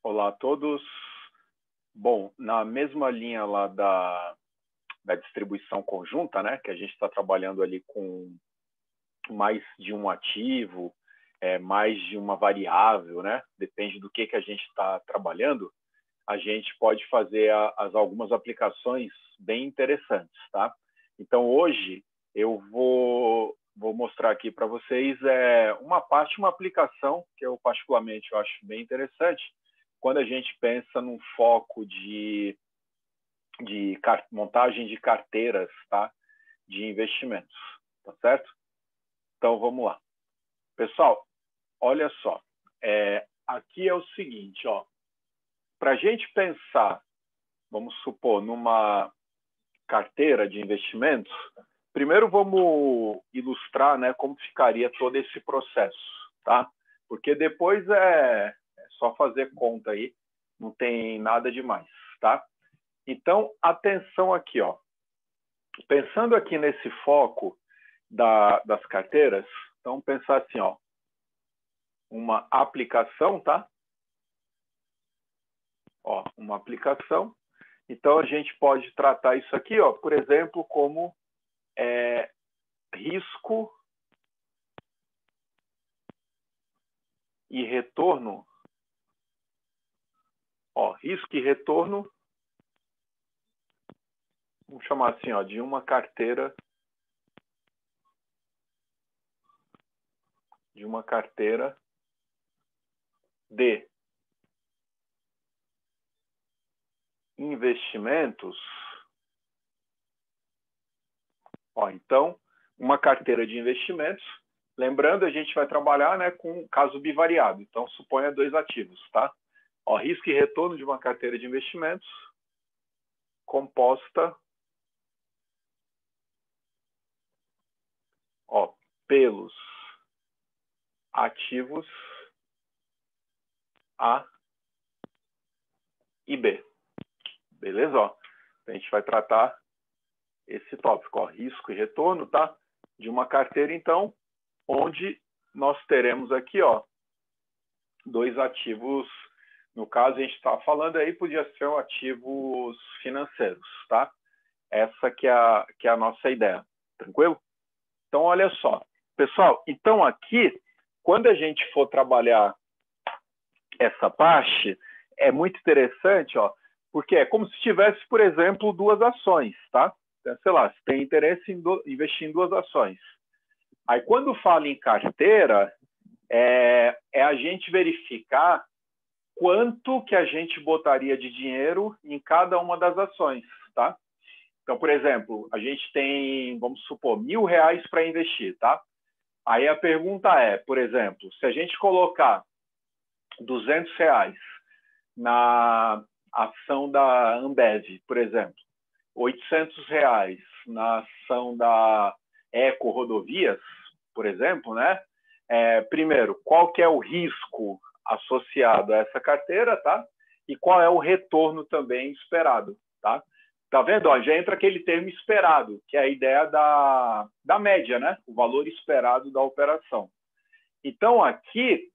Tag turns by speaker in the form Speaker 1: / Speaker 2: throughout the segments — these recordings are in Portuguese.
Speaker 1: Olá a todos. Bom, na mesma linha lá da distribuição conjunta, né, que a gente está trabalhando ali com mais de um ativo, mais de uma variável, né, depende do que a gente está trabalhando, a gente pode fazer algumas aplicações bem interessantes, tá? Então, hoje, eu vou mostrar aqui para vocês uma aplicação que eu particularmente acho bem interessante, quando a gente pensa num foco de montagem de carteiras, tá? De investimentos, tá certo? Então, vamos lá. Pessoal, olha só. Aqui é o seguinte, ó. Para a gente pensar, vamos supor, numa carteira de investimentos, primeiro vamos ilustrar, né, como ficaria todo esse processo, tá? Porque depois é só fazer conta aí, não tem nada demais, tá? Então, atenção aqui, ó. Pensando aqui nesse foco das carteiras, então pensar assim, ó, uma aplicação, tá? Ó, uma aplicação. Então, a gente pode tratar isso aqui, ó, por exemplo, como risco e retorno. Ó, risco e retorno, vamos chamar assim, ó, de uma carteira de investimentos. Ó, então, uma carteira de investimentos. Lembrando, a gente vai trabalhar, né, com caso bivariado. Então, suponha 2 ativos, tá? Ó, risco e retorno de uma carteira de investimentos composta, ó, pelos ativos A e B. Beleza? Ó, a gente vai tratar esse tópico, ó, risco e retorno, tá? De uma carteira, então, onde nós teremos aqui, ó, 2 ativos. No caso, a gente está falando aí, podia ser ativos financeiros, tá? Essa que é a nossa ideia, tranquilo? Então, olha só. Pessoal, então aqui, quando a gente for trabalhar essa parte, é muito interessante, ó, porque é como se tivesse, por exemplo, 2 ações, tá? Então, sei lá, você tem interesse em investir em 2 ações. Aí, quando fala em carteira, é a gente verificar quanto que a gente botaria de dinheiro em cada uma das ações, tá? Então, por exemplo, a gente tem, vamos supor, R$1.000 para investir, tá? Aí a pergunta é, por exemplo, se a gente colocar R$200 na ação da Ambev, por exemplo, R$800 na ação da Eco Rodovias, por exemplo, né? Primeiro, qual que é o risco associado a essa carteira, tá? E qual é o retorno também esperado, tá? Tá vendo? Ó, já entra aquele termo esperado, que é a ideia da média, né? O valor esperado da operação. Então, aqui,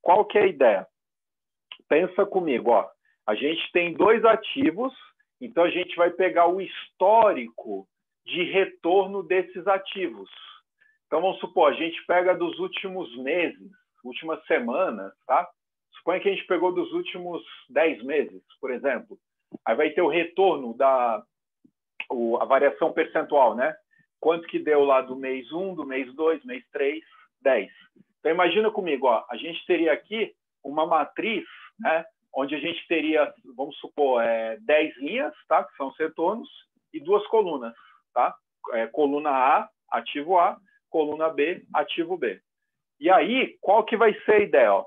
Speaker 1: qual que é a ideia? Pensa comigo, ó. A gente tem 2 ativos, então a gente vai pegar o histórico de retorno desses ativos. Então, vamos supor, a gente pega dos últimos meses, últimas semanas, tá? Suponha que a gente pegou dos últimos 10 meses, por exemplo. Aí vai ter o retorno a variação percentual, né? Quanto que deu lá do mês 1, do mês 2, mês 3, 10. Então, imagina comigo, ó, a gente teria aqui uma matriz, né? Onde a gente teria, vamos supor, 10 linhas, tá? Que são os retornos, e 2 colunas, tá? Coluna A, ativo A, coluna B, ativo B. E aí, qual que vai ser a ideia? Ó?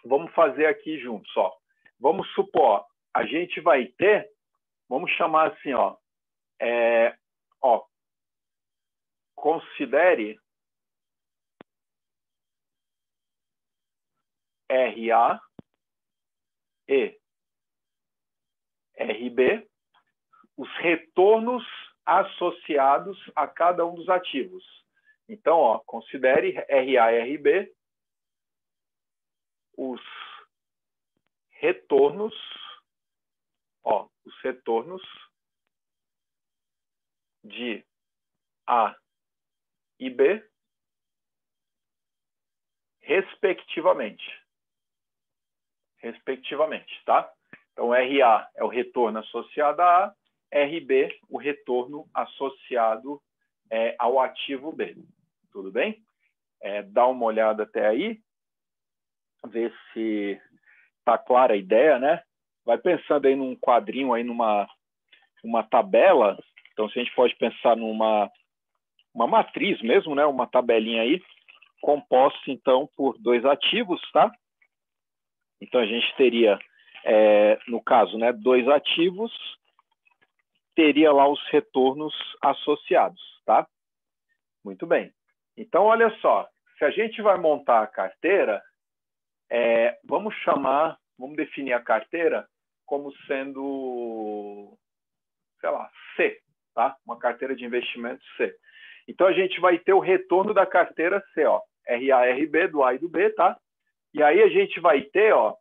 Speaker 1: Vamos fazer aqui juntos, ó. Vamos supor, a gente vai ter, vamos chamar assim, ó, considere RA e RB os retornos associados a cada um dos ativos. Então, ó, considere RA e RB os retornos, os retornos de A e B, respectivamente, tá? Então, RA é o retorno associado a A, RB, o retorno associado ao ativo B. Tudo bem? Dá uma olhada até aí, ver se está clara a ideia, né? Vai pensando aí num quadrinho, aí numa tabela. Então, se a gente pode pensar numa matriz mesmo, né? Uma tabelinha aí, composta, então, por dois ativos, tá? Então, a gente teria, no caso, né, dois ativos, teria lá os retornos associados, tá? Muito bem. Então, olha só, se a gente vai montar a carteira, vamos definir a carteira como sendo, sei lá, C, tá? Uma carteira de investimento C. Então, a gente vai ter o retorno da carteira C, ó, RA, RB, do A e do B, tá? E aí a gente vai ter, ó,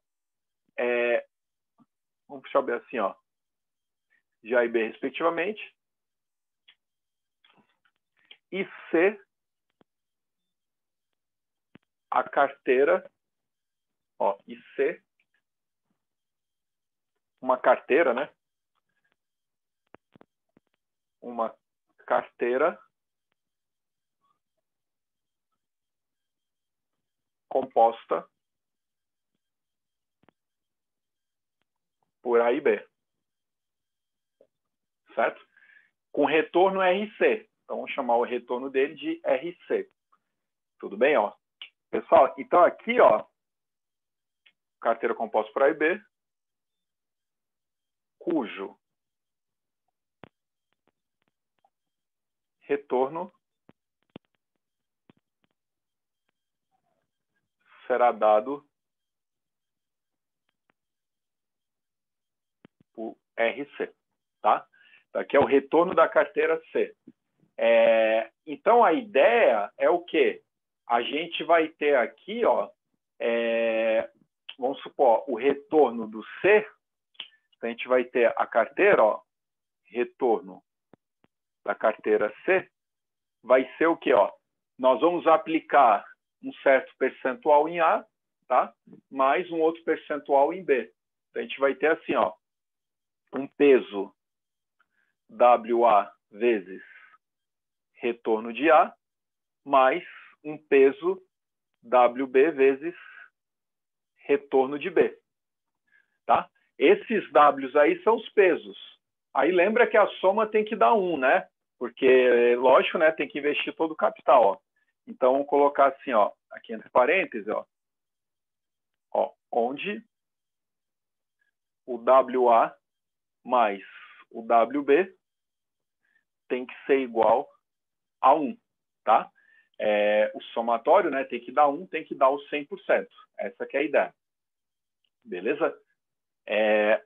Speaker 1: vamos puxar bem assim, ó, de A e B, respectivamente, e C, a carteira, ó, e C, uma carteira, né? Uma carteira composta por A e B. Certo? Com retorno RC. Então, vamos chamar o retorno dele de RC. Tudo bem? Ó? Pessoal, então aqui, ó, carteira composta por A e B, cujo retorno será dado por RC. Tá? Então, aqui é o retorno da carteira C. Então, a ideia é o quê? A gente vai ter aqui, ó, vamos supor, o retorno do C, então a gente vai ter a carteira, ó, retorno da carteira C, vai ser o quê? Ó? Nós vamos aplicar um certo percentual em A, tá? Mais um outro percentual em B. Então, a gente vai ter assim, ó, um peso WA vezes retorno de A, mais um peso WB vezes retorno de B. Tá? Esses Ws aí são os pesos. Aí lembra que a soma tem que dar 1, né? Porque, lógico, né, tem que investir todo o capital. Ó. Então, vamos colocar assim, ó, aqui entre parênteses, ó, onde o WA mais o WB tem que ser igual a 1, tá? O somatório, né, tem que dar 1, tem que dar os 100%. Essa que é a ideia. Beleza?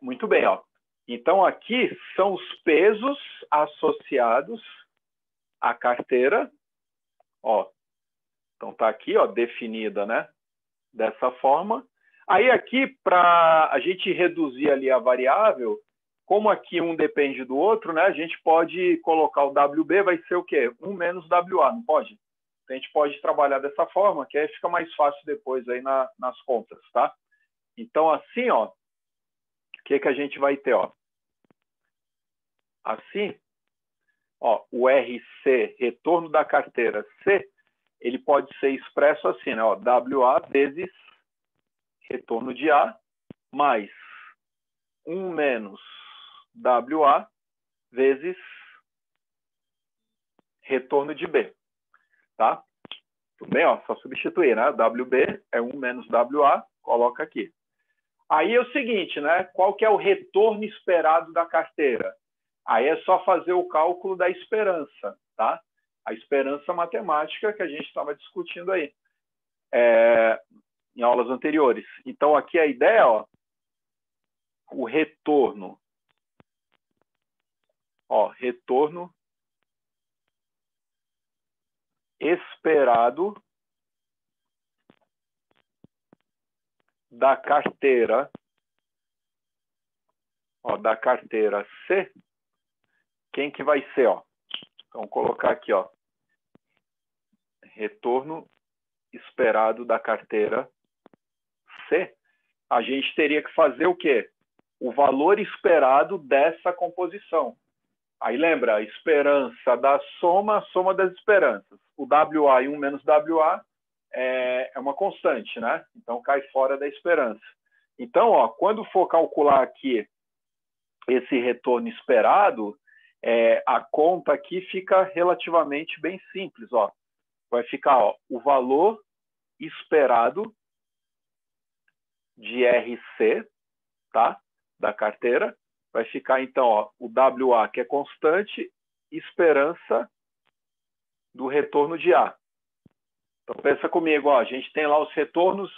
Speaker 1: Muito bem, ó. Então, aqui são os pesos associados à carteira. Ó. Então, tá aqui, ó, definida, né? Dessa forma. Aí, aqui, para a gente reduzir ali a variável, como aqui um depende do outro, né? A gente pode colocar o WB, vai ser o quê? 1 menos WA, não pode? Então, a gente pode trabalhar dessa forma, que aí fica mais fácil depois aí nas contas, tá? Então, assim, ó, o que a gente vai ter, ó? Assim, ó, o RC, retorno da carteira C, ele pode ser expresso assim, né? Ó, WA vezes retorno de A, mais 1 menos WA vezes retorno de B. Tá? Tudo bem? Ó, só substituir, né? WB é 1 menos WA, coloca aqui. Aí é o seguinte, né? Qual que é o retorno esperado da carteira? Aí é só fazer o cálculo da esperança, tá? A esperança matemática que a gente estava discutindo aí em aulas anteriores. Então, aqui a ideia, ó, o retorno, ó, retorno esperado da carteira ó, da carteira C, quem que vai ser? Ó? Então, vou colocar aqui, ó, retorno esperado da carteira C. A gente teria que fazer o quê? O valor esperado dessa composição. Aí lembra, a esperança da soma, a soma das esperanças. O WA e 1 menos WA é uma constante, né? Então cai fora da esperança. Então, ó, quando for calcular aqui esse retorno esperado, a conta aqui fica relativamente bem simples. Ó. Vai ficar ó, o valor esperado de RC, tá? Da carteira. Vai ficar, então, ó, o WA, que é constante, esperança do retorno de A. Então, pensa comigo, ó, a gente tem lá os retornos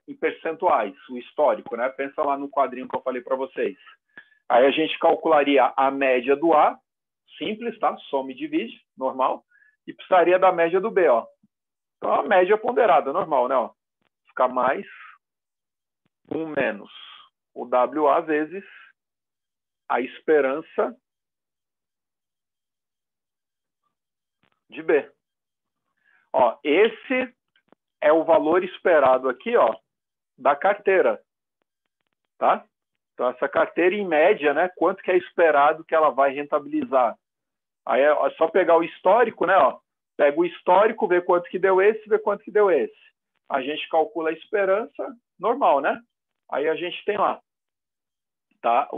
Speaker 1: em percentuais, o histórico, né? Pensa lá no quadrinho que eu falei para vocês. Aí a gente calcularia a média do A, simples, tá? Soma e divide, normal. E precisaria da média do B, ó. Então, a média ponderada, normal, né? Ó. Fica mais 1 menos o WA vezes a esperança de B. Ó, esse é o valor esperado aqui, ó, da carteira, tá? Então, essa carteira, em média, né, quanto que é esperado que ela vai rentabilizar? Aí é só pegar o histórico, né? Ó, pega o histórico, vê quanto que deu esse, vê quanto que deu esse. A gente calcula a esperança, normal, né? Aí a gente tem lá, tá?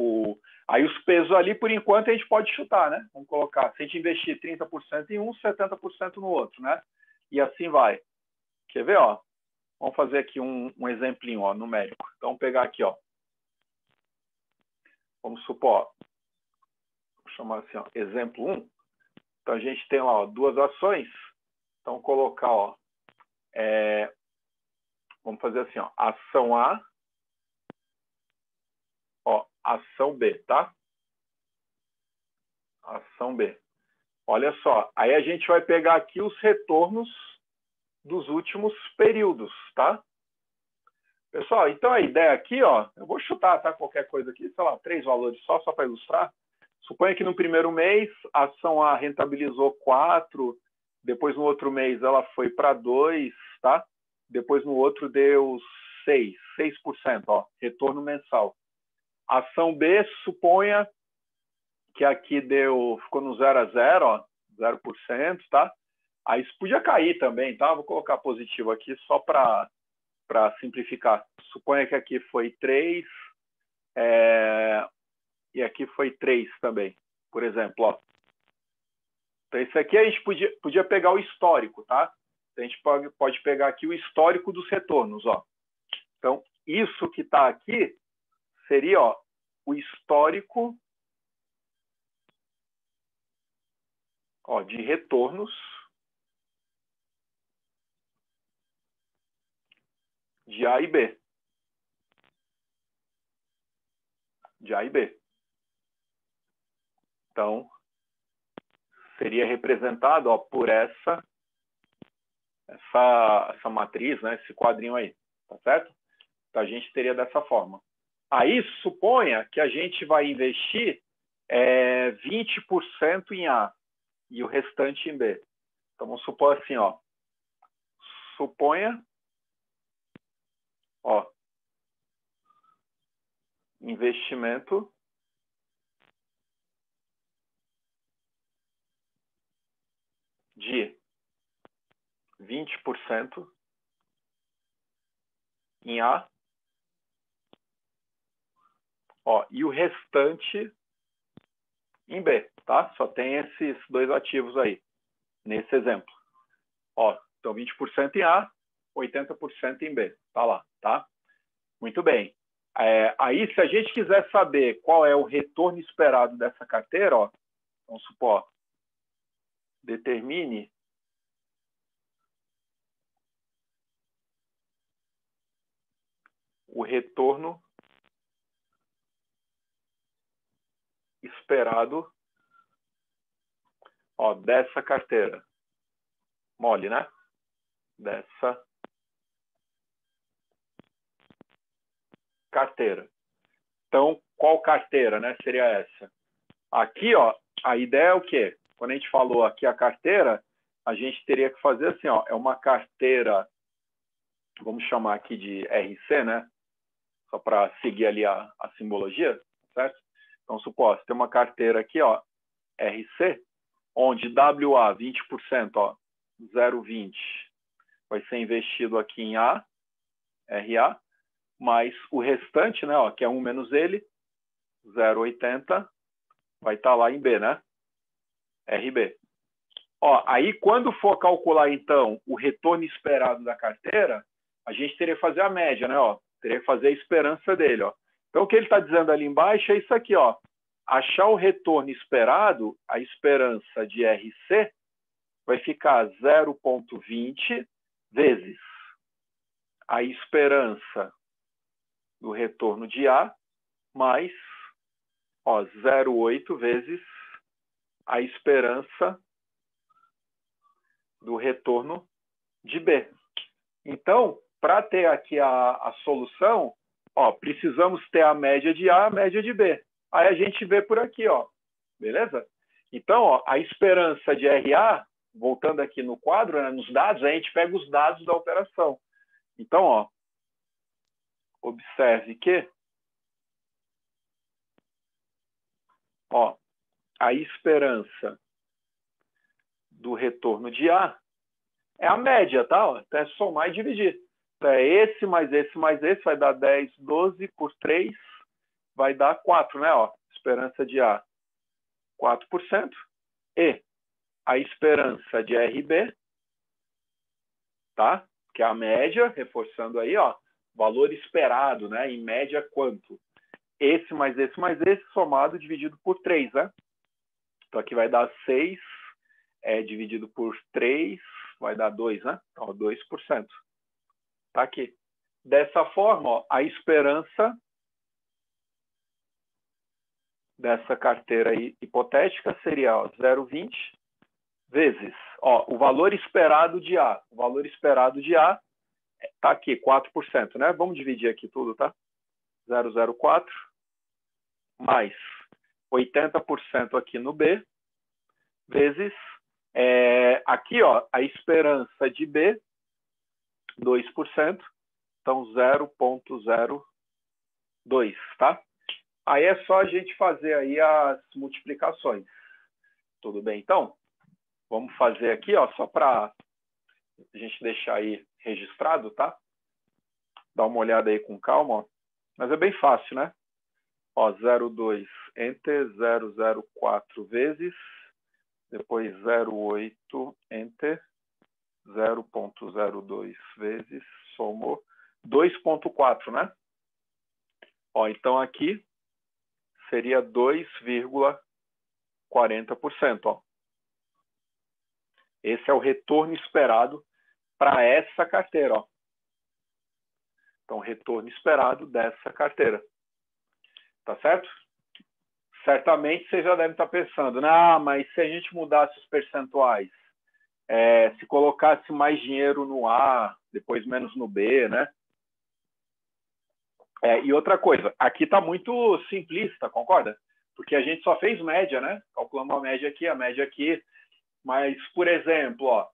Speaker 1: Aí os pesos ali, por enquanto, a gente pode chutar, né? Vamos colocar, se a gente investir 30% em um, 70% no outro, né? E assim vai. Quer ver, ó? Vamos fazer aqui um exemplinho, ó, numérico. Então, vamos pegar aqui, ó. Vamos supor, ó, vou chamar assim, ó, exemplo 1. Então, a gente tem lá ó, duas ações. Então, colocar, ó, vamos fazer assim, ó, ação A, ó, ação B, tá? Ação B. Olha só, aí a gente vai pegar aqui os retornos dos últimos períodos, tá? Pessoal, então a ideia aqui, ó, eu vou chutar, tá? Qualquer coisa aqui, sei lá, 3 valores só para ilustrar. Suponha que no primeiro mês a ação A rentabilizou 4, depois no outro mês ela foi para 2, tá? Depois no outro deu 6%, ó, retorno mensal. A ação B, suponha que aqui ficou no 0 a 0, ó, 0%, tá? Aí isso podia cair também, tá? Vou colocar positivo aqui só para simplificar. Suponha que aqui foi 3, e aqui foi 3 também, por exemplo, ó. Então, isso aqui a gente podia pegar o histórico, tá? A gente pode pegar aqui o histórico dos retornos, ó. Então, isso que está aqui seria, ó, o histórico, ó, de retornos de A e B. De A e B. Então, seria representado ó, por essa matriz, né, esse quadrinho aí, tá certo? Então, a gente teria dessa forma. Aí, suponha que a gente vai investir 20% em A e o restante em B. Então, vamos supor assim, ó. Suponha, ó, investimento de 20% em A, ó, e o restante em B, tá? Só tem esses dois ativos aí, nesse exemplo. Ó, então 20% em A, 80% em B, tá lá, tá? Muito bem. Aí, se a gente quiser saber qual é o retorno esperado dessa carteira, ó, vamos supor, ó, determine o retorno esperado ó, dessa carteira. Mole, né? Dessa carteira. Então, qual carteira, né? Seria essa. Aqui, ó, a ideia é o quê? Quando a gente falou aqui a carteira, a gente teria que fazer assim, ó, é uma carteira, vamos chamar aqui de RC, né? Só para seguir ali a simbologia, certo? Então, suposto, tem uma carteira aqui, ó, RC, onde WA 20%, ó, 0,20 vai ser investido aqui em A, RA, mas o restante, né, ó, que é 1 menos ele, 0,80, vai estar lá em B, né? RB. Ó, aí, quando for calcular, então, o retorno esperado da carteira, a gente teria que fazer a média, né? Ó, teria que fazer a esperança dele, ó. Então, o que ele está dizendo ali embaixo é isso aqui, ó. Achar o retorno esperado, a esperança de RC, vai ficar 0,20 vezes a esperança do retorno de A, mais 0,8 vezes a esperança do retorno de B. Então, para ter aqui a solução, ó, precisamos ter a média de A, a média de B. Aí a gente vê por aqui, ó, beleza? Então, ó, a esperança de RA, voltando aqui no quadro, né, nos dados, a gente pega os dados da operação. Então, ó, observe que, ó, a esperança do retorno de A é a média, tá? Ó, então é somar e dividir. Então é esse mais esse mais esse, vai dar 10, 12 por 3, vai dar 4, né? Ó, esperança de A, 4%. E a esperança de RB, tá? Que é a média, reforçando aí, ó, valor esperado, né? Em média, quanto? Esse mais esse, somado dividido por 3, né? Então aqui vai dar 6, dividido por 3, vai dar 2, né? Então, 2%. Tá aqui. Dessa forma, ó, a esperança dessa carteira aí, hipotética seria 0,20 vezes, ó, o valor esperado de A. O valor esperado de A tá aqui, 4%, né? Vamos dividir aqui tudo, tá? 0,04 mais 80% aqui no B, vezes, aqui, ó, a esperança de B, 2%, então 0,02, tá? Aí é só a gente fazer aí as multiplicações. Tudo bem, então? Vamos fazer aqui, ó, só para a gente deixar aí registrado, tá? Dá uma olhada aí com calma, ó. Mas é bem fácil, né? Ó, 0,2 enter, 0,04 vezes, depois 0,8 enter, 0,02 vezes, somou 2,4, né? Ó, então aqui seria 2,40%, ó. Esse é o retorno esperado para essa carteira, ó. Então, retorno esperado dessa carteira. Tá certo? Certamente você já deve estar pensando, mas se a gente mudasse os percentuais, se colocasse mais dinheiro no A, depois menos no B, né? E outra coisa, aqui está muito simplista, concorda? Porque a gente só fez média, né? Calculamos a média aqui. Mas, por exemplo, ó,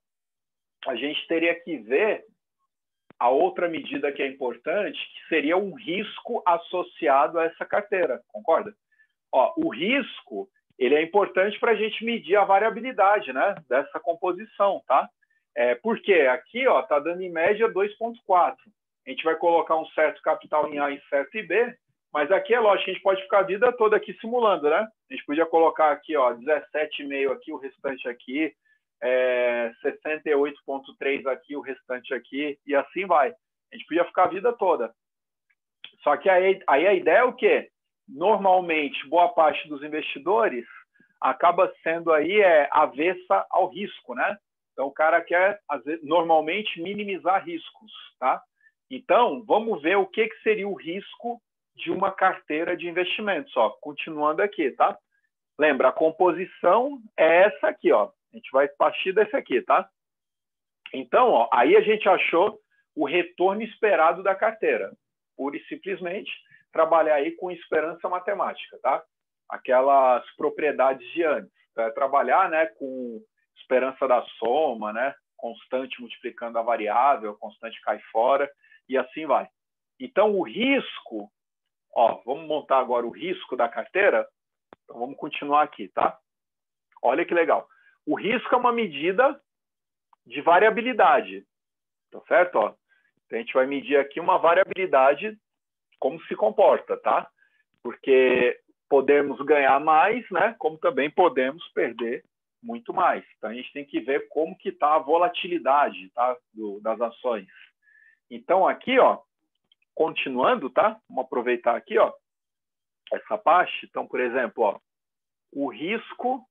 Speaker 1: a gente teria que ver a outra medida que é importante, que seria um risco associado a essa carteira, concorda? Ó, o risco, ele é importante para a gente medir a variabilidade, né, dessa composição, tá? Porque aqui, ó, tá dando em média 2,4. A gente vai colocar um certo capital em A e certo em B, mas aqui é lógico, a gente pode ficar a vida toda aqui simulando, né? A gente podia colocar aqui, ó, 17,5 aqui, o restante aqui, 68,3 aqui, o restante aqui, e assim vai. A gente podia ficar a vida toda. Só que aí a ideia é o quê? Normalmente, boa parte dos investidores acaba sendo aí avessa ao risco, né? Então, o cara quer, normalmente, minimizar riscos, tá? Então, vamos ver o que seria o risco de uma carteira de investimentos, ó. Continuando aqui, tá? Lembra, a composição é essa aqui, ó. A gente vai partir desse aqui, tá? Então, ó, aí a gente achou o retorno esperado da carteira. Pura e simplesmente, trabalhar aí com esperança matemática, tá? Aquelas propriedades de antes. Então, é trabalhar, né, com esperança da soma, né? Constante multiplicando a variável, constante cai fora, e assim vai. Então, o risco, ó, vamos montar agora o risco da carteira? Então, vamos continuar aqui, tá? Olha que legal. O risco é uma medida de variabilidade, tá certo? Ó, então, a gente vai medir aqui uma variabilidade, como se comporta, tá? Porque podemos ganhar mais, né? Como também podemos perder muito mais. Então, a gente tem que ver como que está a volatilidade, tá? Das ações. Então, aqui, ó, continuando, tá? Vamos aproveitar aqui, ó, essa parte. Então, por exemplo, ó, o risco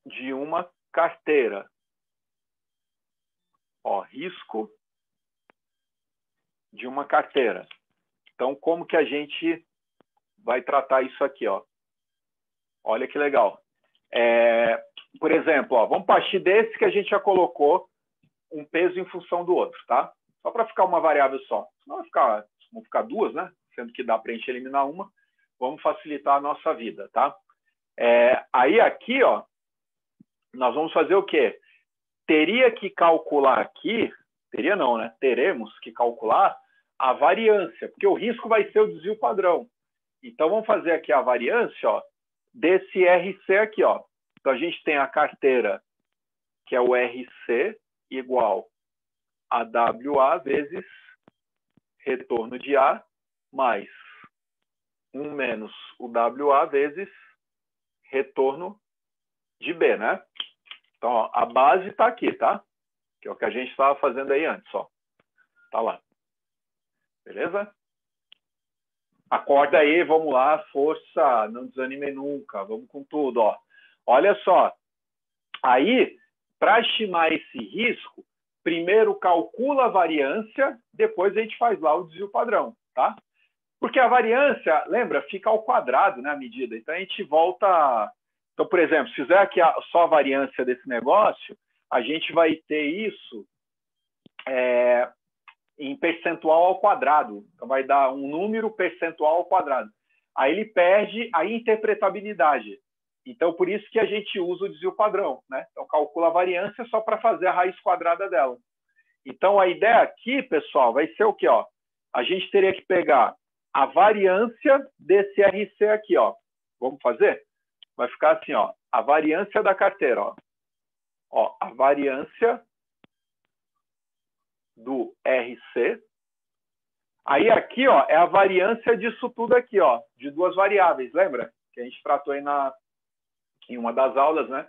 Speaker 1: de uma carteira. Ó, risco de uma carteira. Então, como que a gente vai tratar isso aqui, ó? Olha que legal. Por exemplo, ó, vamos partir desse que a gente já colocou um peso em função do outro, tá? Só para ficar uma variável só. Senão vão ficar duas, né? Sendo que dá para a gente eliminar uma. Vamos facilitar a nossa vida, tá? Aí aqui, ó, nós vamos fazer o quê? Teria que calcular aqui, teria não, né? Teremos que calcular a variância, porque o risco vai ser o desvio padrão. Então, vamos fazer aqui a variância, ó, desse RC aqui, ó. Então, a gente tem a carteira, que é o RC, igual a WA vezes retorno de A, mais 1 menos o WA vezes retorno de B, né? Então, ó, a base está aqui, tá? Que é o que a gente estava fazendo aí antes, ó. Tá lá. Beleza? Acorda aí, vamos lá, força, não desanime nunca, vamos com tudo, ó. Olha só, aí, para estimar esse risco, primeiro calcula a variância, depois a gente faz lá o desvio padrão, tá? Porque a variância, lembra, fica ao quadrado, né, a medida. Então, a gente volta... Então, por exemplo, se fizer aqui só a variância desse negócio, a gente vai ter isso em percentual ao quadrado. Então, vai dar um número percentual ao quadrado. Aí ele perde a interpretabilidade. Então, por isso que a gente usa o desvio padrão, né? Então, calcula a variância só para fazer a raiz quadrada dela. Então, a ideia aqui, pessoal, vai ser o quê? Ó? A gente teria que pegar a variância desse RC aqui, ó. Vamos fazer? Vai ficar assim, ó. A variância da carteira, ó. Ó, a variância do RC. Aí aqui, ó, é a variância disso tudo aqui, ó, de duas variáveis, lembra? Que a gente tratou aí em uma das aulas, né?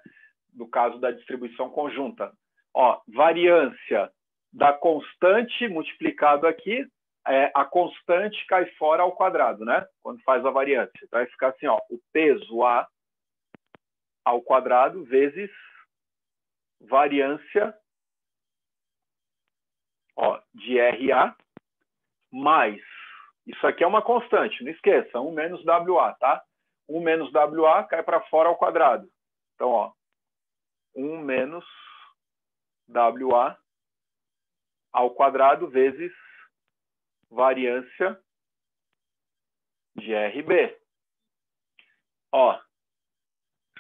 Speaker 1: Do caso da distribuição conjunta. Ó, variância da constante multiplicado aqui, a constante cai fora ao quadrado, né? Quando faz a variância. Então vai ficar assim, ó, o peso A ao quadrado vezes variância, ó, de RA mais, isso aqui é uma constante, não esqueça, 1 menos WA, tá? 1 menos WA cai para fora ao quadrado. Então, ó, 1 menos WA ao quadrado vezes variância de RB. Ó,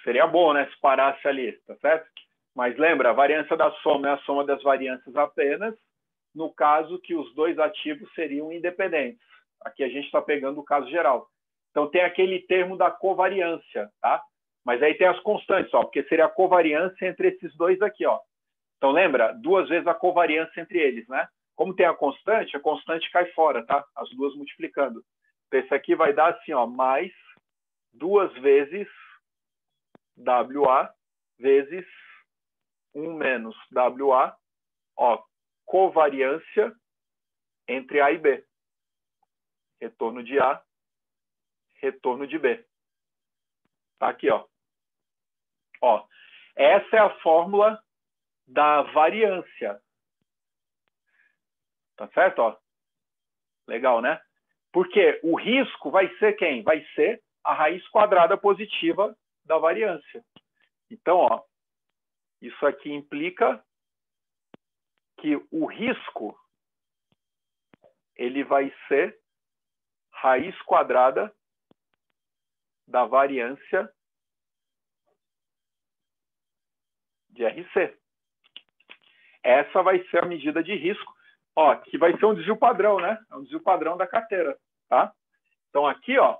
Speaker 1: seria bom, né, se parasse ali, tá certo? Mas lembra, a variância da soma é a soma das variâncias apenas, no caso que os dois ativos seriam independentes. Aqui a gente está pegando o caso geral. Então, tem aquele termo da covariância, tá? Mas aí tem as constantes, ó, porque seria a covariância entre esses dois aqui, ó. Então, lembra? Duas vezes a covariância entre eles, né? Como tem a constante cai fora, tá? As duas multiplicando. Então, esse aqui vai dar assim, ó, mais 2 vezes WA vezes 1 menos WA, ó, covariância entre A e B. Retorno de A, retorno de B. Tá aqui, ó. Ó, essa é a fórmula da variância. Tá certo? Ó? Legal, né? Porque o risco vai ser quem? Vai ser a raiz quadrada positiva da variância. Então, ó, isso aqui implica que o risco ele vai ser raiz quadrada da variância de RC. Essa vai ser a medida de risco, ó, que vai ser um desvio padrão, né? É um desvio padrão da carteira, tá? Então, aqui, ó,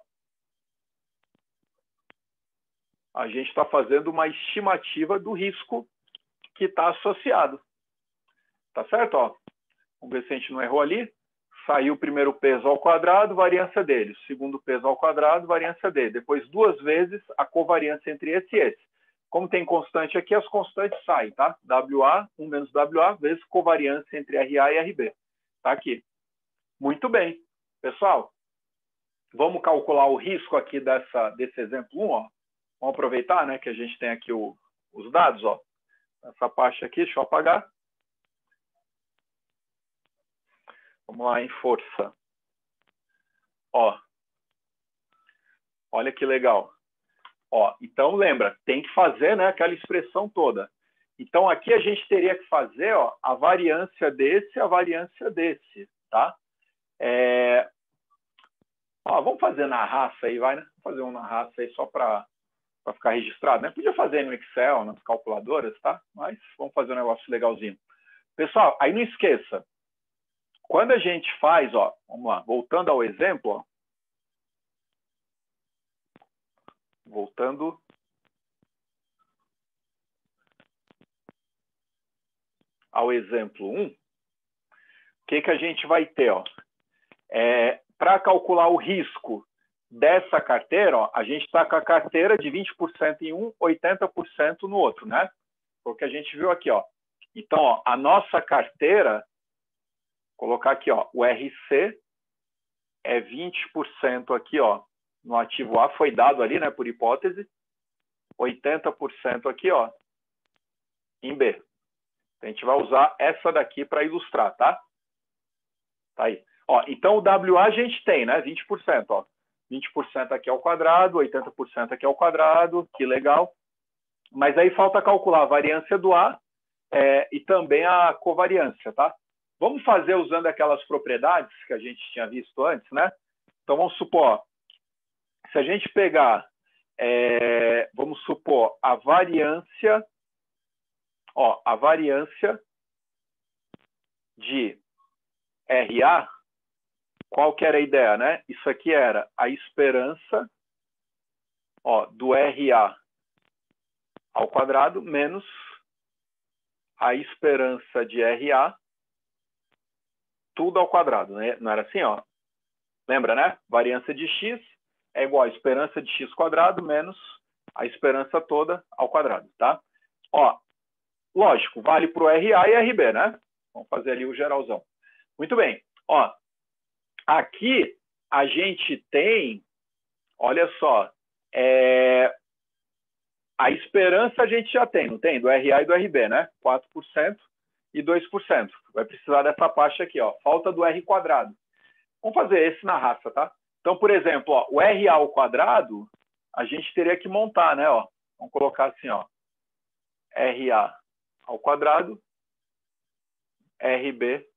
Speaker 1: a gente está fazendo uma estimativa do risco que está associado. Tá certo? Ó, vamos ver se a gente não errou ali. Saiu o primeiro peso ao quadrado, variância dele. O segundo peso ao quadrado, variância dele. Depois, duas vezes a covariância entre esse e esse. Como tem constante aqui, as constantes saem, tá? WA, 1 menos WA, vezes covariância entre RA e RB. Tá aqui. Muito bem. Pessoal, vamos calcular o risco aqui desse exemplo 1, ó. Vamos aproveitar, né, que a gente tem aqui os dados, ó. Essa parte aqui, deixa eu apagar. Vamos lá em força. Ó. Olha que legal. Ó, então, lembra, tem que fazer, né, aquela expressão toda. Então, aqui a gente teria que fazer, ó, a variância desse e a variância desse, tá? Ó, vamos fazer na raça aí, vai, né? Vamos fazer um na raça aí só para ficar registrado, né? Podia fazer no Excel, nas calculadoras, tá? Mas vamos fazer um negócio legalzinho. Pessoal, aí não esqueça, quando a gente faz, ó, vamos lá, voltando ao exemplo, ó, voltando ao exemplo 1, o que a gente vai ter, ó? Para calcular o risco dessa carteira, ó, a gente está com a carteira de 20% em um, 80% no outro, né? Foi o que a gente viu aqui, ó. Então, ó, a nossa carteira, vou colocar aqui, ó, o RC é 20% aqui, ó, no ativo A, foi dado ali, né, por hipótese, 80% aqui, ó, em B. A gente vai usar essa daqui para ilustrar, tá? Tá aí. Ó, então, o WA a gente tem, né, 20%, ó. 20% aqui ao quadrado, 80% aqui ao quadrado, que legal. Mas aí falta calcular a variância do A e também a covariância, tá? Vamos fazer usando aquelas propriedades que a gente tinha visto antes, né? Então, vamos supor, se a gente pegar, vamos supor, a variância, ó, a variância de RA, qual que era a ideia, né? Isso aqui era a esperança, ó, do RA ao quadrado menos a esperança de RA tudo ao quadrado, né? Não era assim, ó? Lembra, né? Variância de x é igual a esperança de x quadrado menos a esperança toda ao quadrado, tá? Ó, lógico, vale para o RA e RB, né? Vamos fazer ali o geralzão. Muito bem. Ó, aqui a gente tem, olha só, a esperança a gente já tem, não tem? Do RA e do RB, né? 4% e 2%. Vai precisar dessa parte aqui, ó. Falta do R quadrado. Vamos fazer esse na raça, tá? Então, por exemplo, ó, o RA ao quadrado, a gente teria que montar, né? Ó. Vamos colocar assim, ó. RA ao quadrado, RB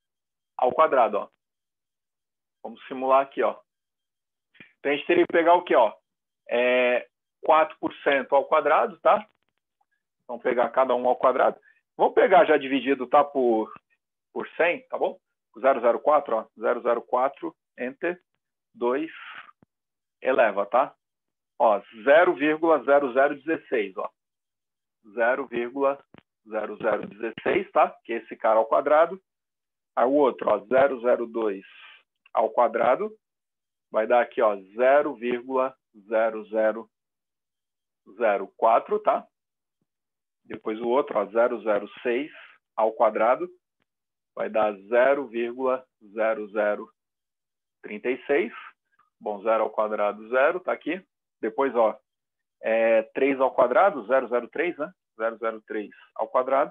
Speaker 1: ao quadrado, ó. Vamos simular aqui, ó. Então, a gente teria que pegar o quê, ó? 4% ao quadrado, tá? Vamos pegar cada um ao quadrado. Vamos pegar já dividido, tá? Por 100, tá bom? 004, ó. 004, enter, 2, eleva, tá? Ó, 0,0016, ó. 0,0016, tá? Que é esse cara ao quadrado. Aí o outro, ó, 002 ao quadrado. Vai dar aqui, ó, 0,0004, tá? Depois o outro, ó, 006 ao quadrado. Vai dar 0,0036. Bom, 0 ao quadrado, 0, tá aqui. Depois, ó, 3 ao quadrado, 003, né? 003 ao quadrado.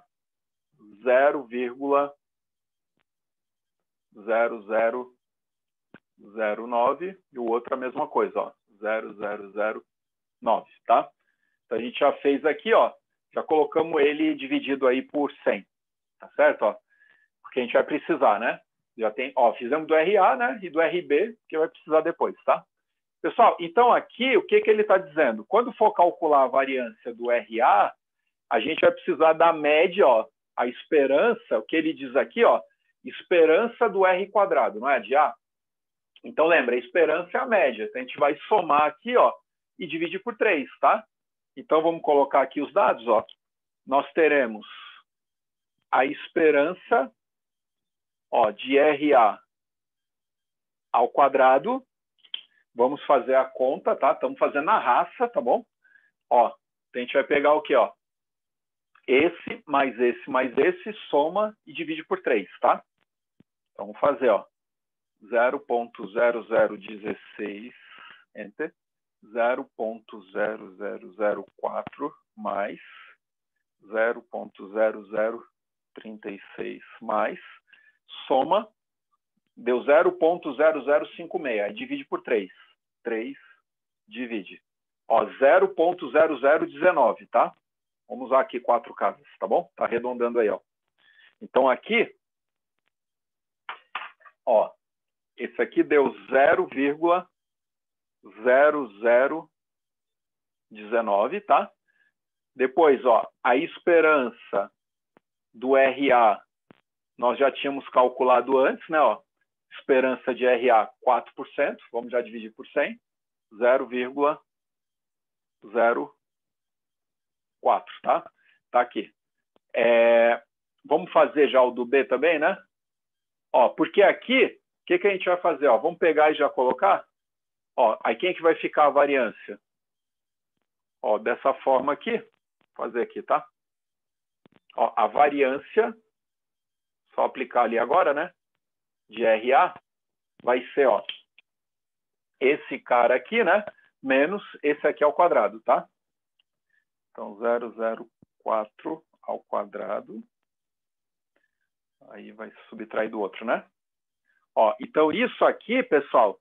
Speaker 1: 0,0009. E o outro a mesma coisa, ó, 0,009, tá? Então, a gente já fez aqui, ó, já colocamos ele dividido aí por 100, tá certo? Ó? Porque a gente vai precisar, né? Já tem, ó, fizemos do RA, né? E do RB, que vai precisar depois, tá? Pessoal, então aqui, o que ele está dizendo? Quando for calcular a variância do RA, a gente vai precisar da média, ó, a esperança, o que ele diz aqui, ó, esperança do R quadrado, não é? De A. Então, lembra, a esperança é a média. Então, a gente vai somar aqui, ó, e dividir por 3, tá? Então, vamos colocar aqui os dados, ó. Nós teremos a esperança, ó, de RA ao quadrado. Vamos fazer a conta, tá? Estamos fazendo na raça, tá bom? Ó, a gente vai pegar o quê, ó? Esse mais esse, soma e divide por 3, tá? Então, vamos fazer, ó. 0.0016, enter. 0.0004 mais 0.0036 mais, soma, deu 0.0056, aí divide por 3. 3 divide. Ó, 0.0019, tá? Vamos usar aqui 4 casas, tá bom? Tá arredondando aí, ó. Então, aqui, ó, esse aqui deu 0,0019, tá? Depois, ó, a esperança do RA, nós já tínhamos calculado antes, né? Ó, esperança de RA, 4%. Vamos já dividir por 100. 0,04, tá? Tá aqui. Vamos fazer já o do B também, né? Ó, porque aqui, o que a gente vai fazer? Ó, vamos pegar e já colocar? Ó, aí quem que vai ficar a variância? Ó, dessa forma aqui. Vou fazer aqui, tá? Ó, a variância, só aplicar ali agora, né? De RA, vai ser, ó, esse cara aqui, né? Menos esse aqui ao quadrado, tá? Então, 0,04 ao quadrado. Aí vai subtrair do outro, né? Ó, então, isso aqui, pessoal,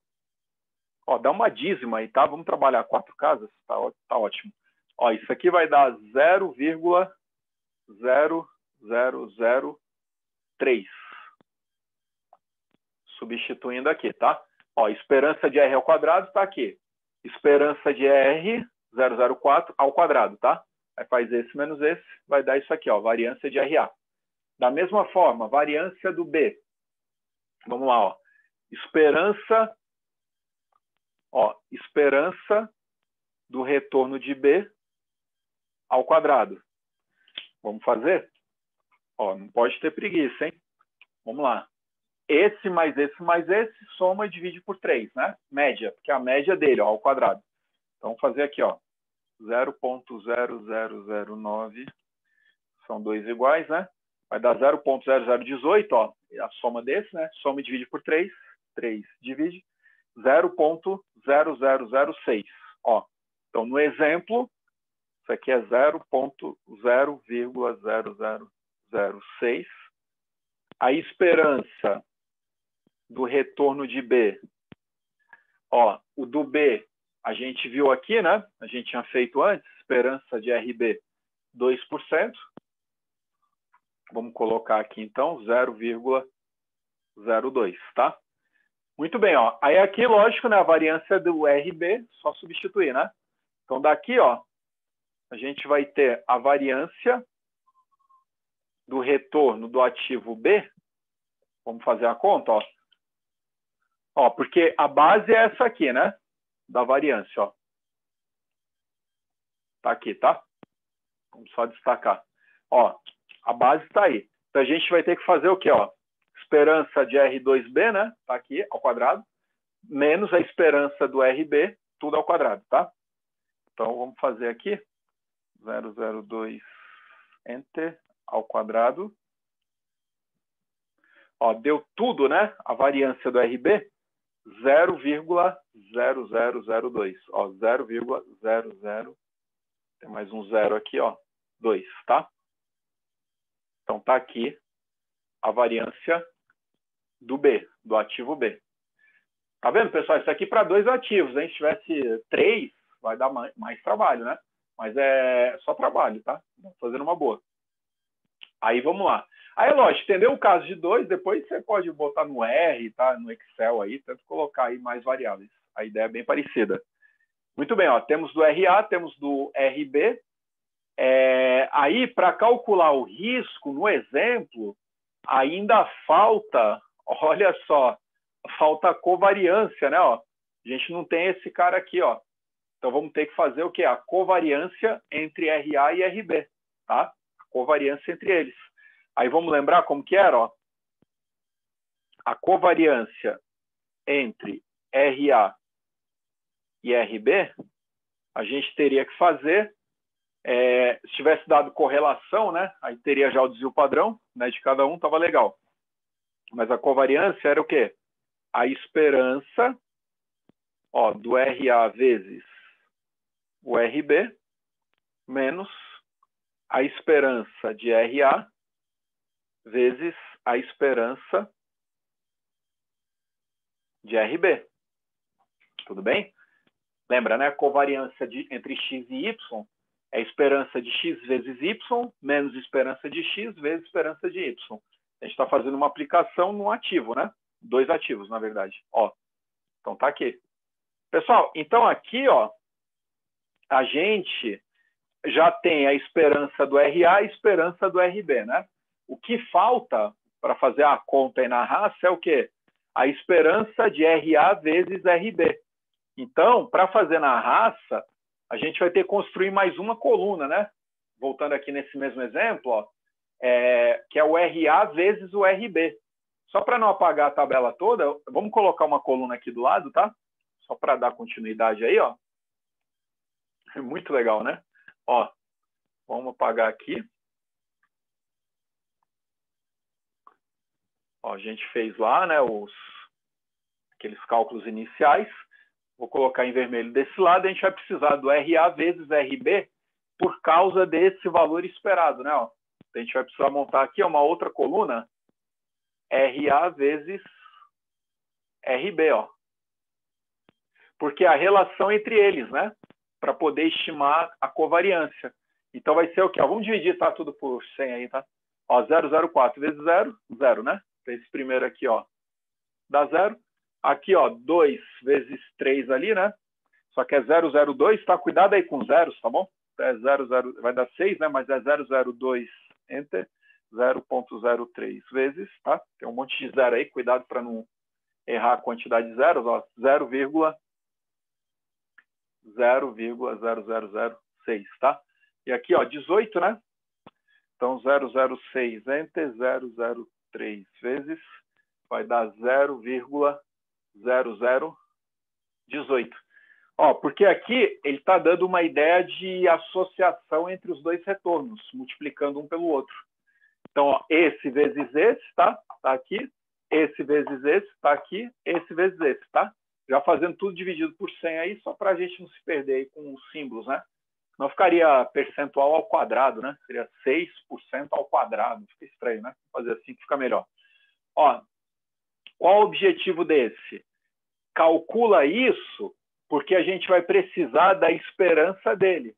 Speaker 1: ó, dá uma dízima aí, tá? Vamos trabalhar 4 casas, tá ótimo. Ó, isso aqui vai dar 0,0003. Substituindo aqui, tá? Ó, esperança de R ao quadrado está aqui. Esperança de R, 0,04 ao quadrado, tá? Aí faz esse menos esse, vai dar isso aqui, ó, variância de RA. Da mesma forma, variância do B. Vamos lá, ó. Esperança do retorno de B ao quadrado. Vamos fazer? Ó, não pode ter preguiça, hein? Vamos lá. Esse mais esse mais esse, soma e divide por 3, né? Média, porque é a média dele, ó, ao quadrado. Então, vamos fazer aqui, ó. 0.0009 são dois iguais, né? Vai dar 0.0018, ó, a soma desse, né? Soma e divide por 3, 3 divide, 0.0006, ó. Então, no exemplo, isso aqui é 0.00006. A esperança do retorno de B, ó, o do B, a gente viu aqui, né? A gente tinha feito antes, esperança de RB, 2%. Vamos colocar aqui, então, 0,02, tá? Muito bem, ó. Aí aqui, lógico, né, a variância do RB, só substituir, né? Então, daqui, ó, a gente vai ter a variância do retorno do ativo B. Vamos fazer a conta, ó. Ó, porque a base é essa aqui, né? Da variância, ó. Tá aqui, tá? Vamos só destacar. Ó, a base está aí. Então, a gente vai ter que fazer o quê, ó? Esperança de R2B, né? Tá aqui, ao quadrado. Menos a esperança do RB, tudo ao quadrado, tá? Então, vamos fazer aqui. 0,02, enter, ao quadrado. Ó, deu tudo, né? A variância do RB, 0,0002. Ó, 0,00. Tem mais um zero aqui, ó. 2, tá? Então, tá aqui a variância do B, do ativo B. Tá vendo, pessoal? Isso aqui para 2 ativos, hein? Se tivesse 3, vai dar mais trabalho, né? Mas é só trabalho, tá? Vamos fazer uma boa. Aí vamos lá. Aí, lógico, entendeu o caso de 2, depois você pode botar no R, tá? No Excel aí, tanto colocar aí mais variáveis. A ideia é bem parecida. Muito bem, ó, temos do RA, temos do RB. Aí, para calcular o risco, no exemplo, ainda falta, olha só, falta a covariância, né? Ó. A gente não tem esse cara aqui, ó. Então, vamos ter que fazer o quê? A covariância entre RA e RB, tá? A covariância entre eles. Aí, vamos lembrar como que era, ó? A covariância entre RA e RB, a gente teria que fazer, se tivesse dado correlação, né? Aí teria já o desvio padrão, né? De cada um, estava legal. Mas a covariância era o quê? A esperança, ó, do RA vezes o RB, menos a esperança de RA vezes a esperança de RB. Tudo bem? Lembra, né? A covariância entre x e y é a esperança de x vezes y menos esperança de x vezes esperança de y. A gente está fazendo uma aplicação num ativo, né? 2 ativos, na verdade. Ó, então tá aqui. Pessoal, então aqui, ó, a gente já tem a esperança do RA e a esperança do RB, né? O que falta para fazer a conta aí na raça é o quê? A esperança de RA vezes RB. Então, para fazer na raça, a gente vai ter que construir mais uma coluna, né? Voltando aqui nesse mesmo exemplo, ó, que é o RA vezes o RB. Só para não apagar a tabela toda, vamos colocar uma coluna aqui do lado, tá? Só para dar continuidade aí, ó. É muito legal, né? Ó, vamos apagar aqui. Ó, a gente fez lá, né, aqueles cálculos iniciais. Vou colocar em vermelho desse lado. A gente vai precisar do RA vezes RB por causa desse valor esperado, né? Ó. A gente vai precisar montar aqui uma outra coluna, RA vezes RB, ó. Porque a relação entre eles, né? Para poder estimar a covariância. Então vai ser o quê? Ó, vamos dividir, tá? Tudo por 100 aí, tá? Ó, 0,04 vezes 0, 0, né? Esse primeiro aqui, ó, dá 0. Aqui, ó, 2 vezes 3 ali, né? Só que é 0,02, tá? Cuidado aí com zeros, tá bom? É 0, vai dar 6, né? Mas é 0,02, enter, 0,03 vezes, tá? Tem um monte de zero aí, cuidado para não errar a quantidade de zeros, ó, 0,0006, tá? E aqui, ó, 18, né? Então, 0,06 enter, 0,03 vezes, vai dar 0,0018. Ó, porque aqui ele está dando uma ideia de associação entre os dois retornos, multiplicando um pelo outro. Então, ó, esse vezes esse, tá? Tá aqui. Esse vezes esse, tá aqui. Esse vezes esse, tá? Já fazendo tudo dividido por 100 aí, só para a gente não se perder aí com os símbolos, né? Não ficaria percentual ao quadrado, né? Seria 6% ao quadrado. Fica estranho, né? Vou fazer assim que fica melhor. Ó, qual o objetivo desse? Calcula isso, porque a gente vai precisar da esperança dele.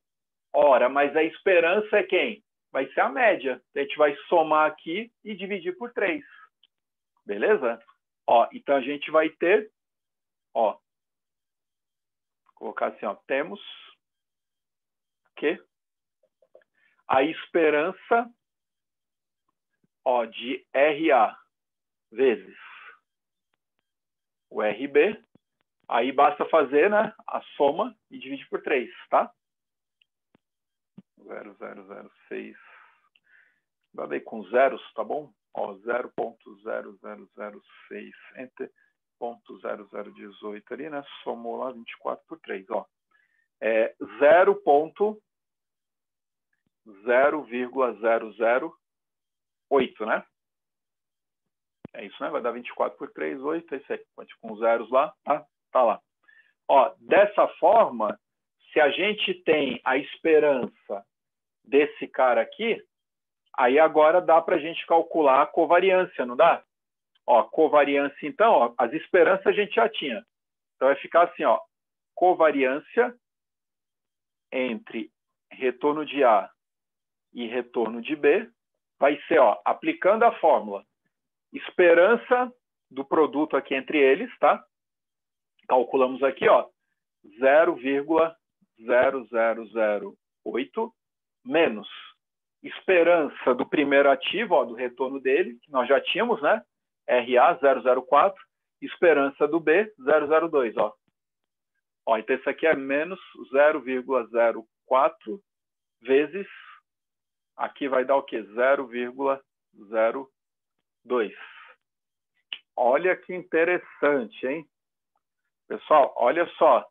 Speaker 1: Ora, mas a esperança é quem? Vai ser a média. A gente vai somar aqui e dividir por 3. Beleza? Ó, então a gente vai ter, ó, vou colocar assim, ó, temos que a esperança, ó, de RA vezes o RB, aí basta fazer, né, a soma e dividir por 3, tá? 0,006. Vai ver com zeros, tá bom? Ó, 0,0006 enter, 0,0018 ali, né? Somou lá 24 por 3, ó. 0,008, né? É isso, né? Vai dar 24 por 3, 8, é isso aí. Pode com zeros lá, tá? Tá lá. Ó, dessa forma, se a gente tem a esperança desse cara aqui, aí agora dá para a gente calcular a covariância, não dá? Ó, covariância, então, ó, as esperanças a gente já tinha. Então, vai ficar assim, ó, covariância entre retorno de A e retorno de B vai ser, ó, aplicando a fórmula, esperança do produto aqui entre eles, tá? Calculamos aqui, ó, 0,0008 menos esperança do primeiro ativo, ó, do retorno dele, que nós já tínhamos, né? RA 004, esperança do B 002, ó. Ó, então isso aqui é menos 0,04 vezes, aqui vai dar o quê? 0,02. Olha que interessante, hein? Pessoal, olha só.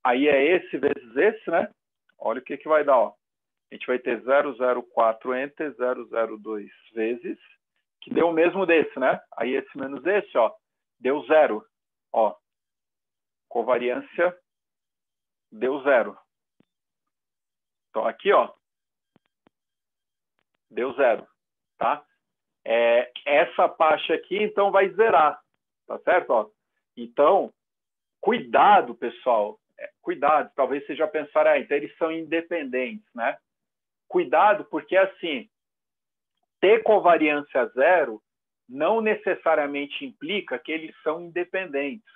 Speaker 1: Aí é esse vezes esse, né? Olha o que vai dar, ó. A gente vai ter 004 entre 002 vezes, que deu o mesmo desse, né? Aí esse menos esse, ó, deu 0. Ó, covariância deu 0. Então aqui, ó, deu 0, tá? Essa parte aqui, então, vai zerar, tá certo? Ó, então, cuidado, pessoal. Cuidado, talvez vocês já pensaram, então eles são independentes, né? Cuidado, porque assim, ter covariância 0 não necessariamente implica que eles são independentes.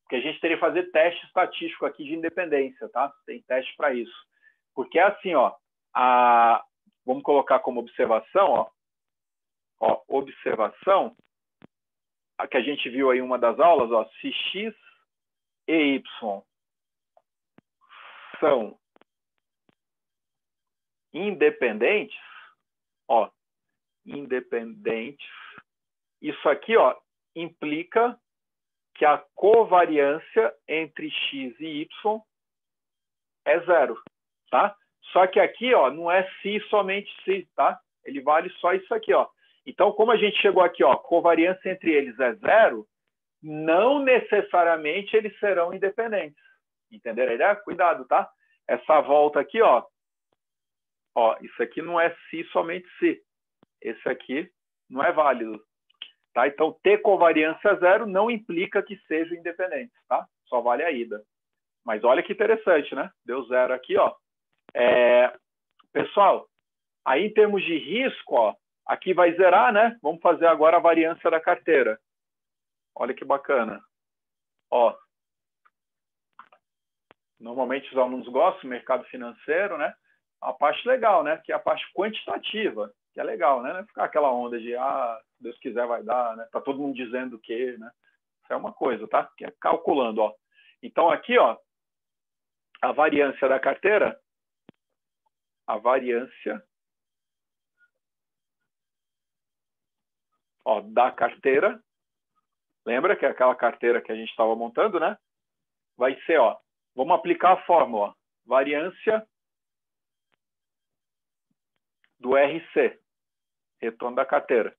Speaker 1: Porque a gente teria que fazer teste estatístico aqui de independência, tá? Tem teste para isso. Porque assim, ó, vamos colocar como observação, ó, observação, a que a gente viu aí em uma das aulas, ó, se x e y são independentes, ó, independentes, isso aqui, ó, implica que a covariância entre x e y é 0, tá? Só que aqui, ó, não é se somente se, tá? Ele vale só isso aqui, ó. Então, como a gente chegou aqui, ó, covariância entre eles é 0, não necessariamente eles serão independentes. Entenderam a ideia? Cuidado, tá? Essa volta aqui, ó, isso aqui não é se somente se. Esse aqui não é válido. Tá? Então, ter covariância 0 não implica que sejam independentes, tá? Só vale a ida. Mas olha que interessante, né? Deu 0 aqui, ó. Pessoal, aí em termos de risco, ó, aqui vai zerar, né? Vamos fazer agora a variância da carteira. Olha que bacana. Ó, normalmente os alunos gostam do mercado financeiro, né? A parte legal, né? Que é a parte quantitativa, que é legal, né? Não ficar aquela onda de, se Deus quiser vai dar, né? Tá todo mundo dizendo o quê, né? Isso é uma coisa, tá? Que é calculando, ó. Então aqui, ó, a variância da carteira, a variância, ó, da carteira, lembra que é aquela carteira que a gente estava montando, né? Vai ser, ó, vamos aplicar a fórmula, ó, variância do RC, retorno da carteira.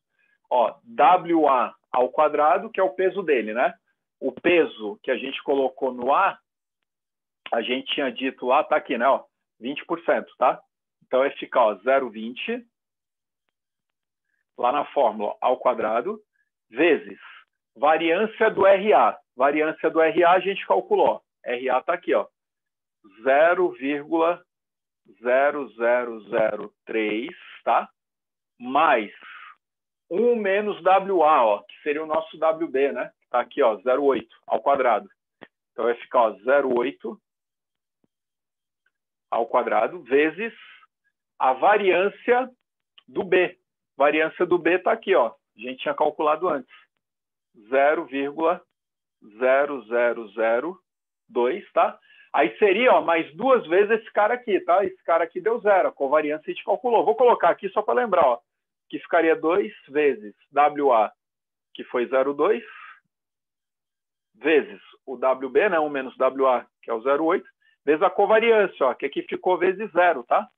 Speaker 1: Ó, WA ao quadrado, que é o peso dele, né? O peso que a gente colocou no A, a gente tinha dito lá, tá aqui, né? Ó, 20%, tá? Então vai ficar, ó, 0,20 lá na fórmula ao quadrado, vezes variância do RA. Variância do RA a gente calculou. RA está aqui, ó, 0,0003, tá? Mais 1 menos WA, ó, que seria o nosso WB, né? Está aqui, ó, 0,8 ao quadrado. Então vai ficar, ó, 0,8 ao quadrado vezes a variância do B. Variância do B está aqui, ó. A gente tinha calculado antes. 0,0002, tá? Aí seria, ó, mais 2 vezes esse cara aqui, tá? Esse cara aqui deu 0. A covariância a gente calculou. Vou colocar aqui só para lembrar, ó. Que ficaria 2 vezes WA, que foi 0,2, vezes o WB, né? 1 menos WA, que é o 0,8, vezes a covariância, ó, que aqui ficou vezes 0, tá?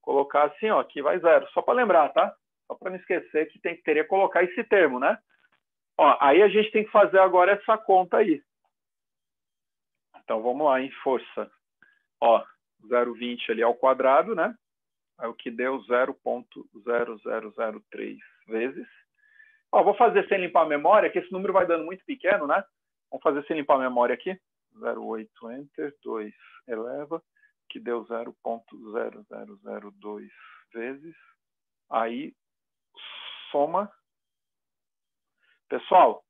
Speaker 1: Colocar assim, ó, aqui vai 0. Só para lembrar, tá? Só para não esquecer que teria que colocar esse termo, né? Ó, aí a gente tem que fazer agora essa conta aí. Então, vamos lá, em força. Ó, 0,20 ali ao quadrado, né? É o que deu 0,0003 vezes. Ó, vou fazer sem limpar a memória, que esse número vai dando muito pequeno, né? Vamos fazer sem limpar a memória aqui. 0,8 enter, 2 eleva, que deu 0,0002 vezes. Aí, soma. Pessoal,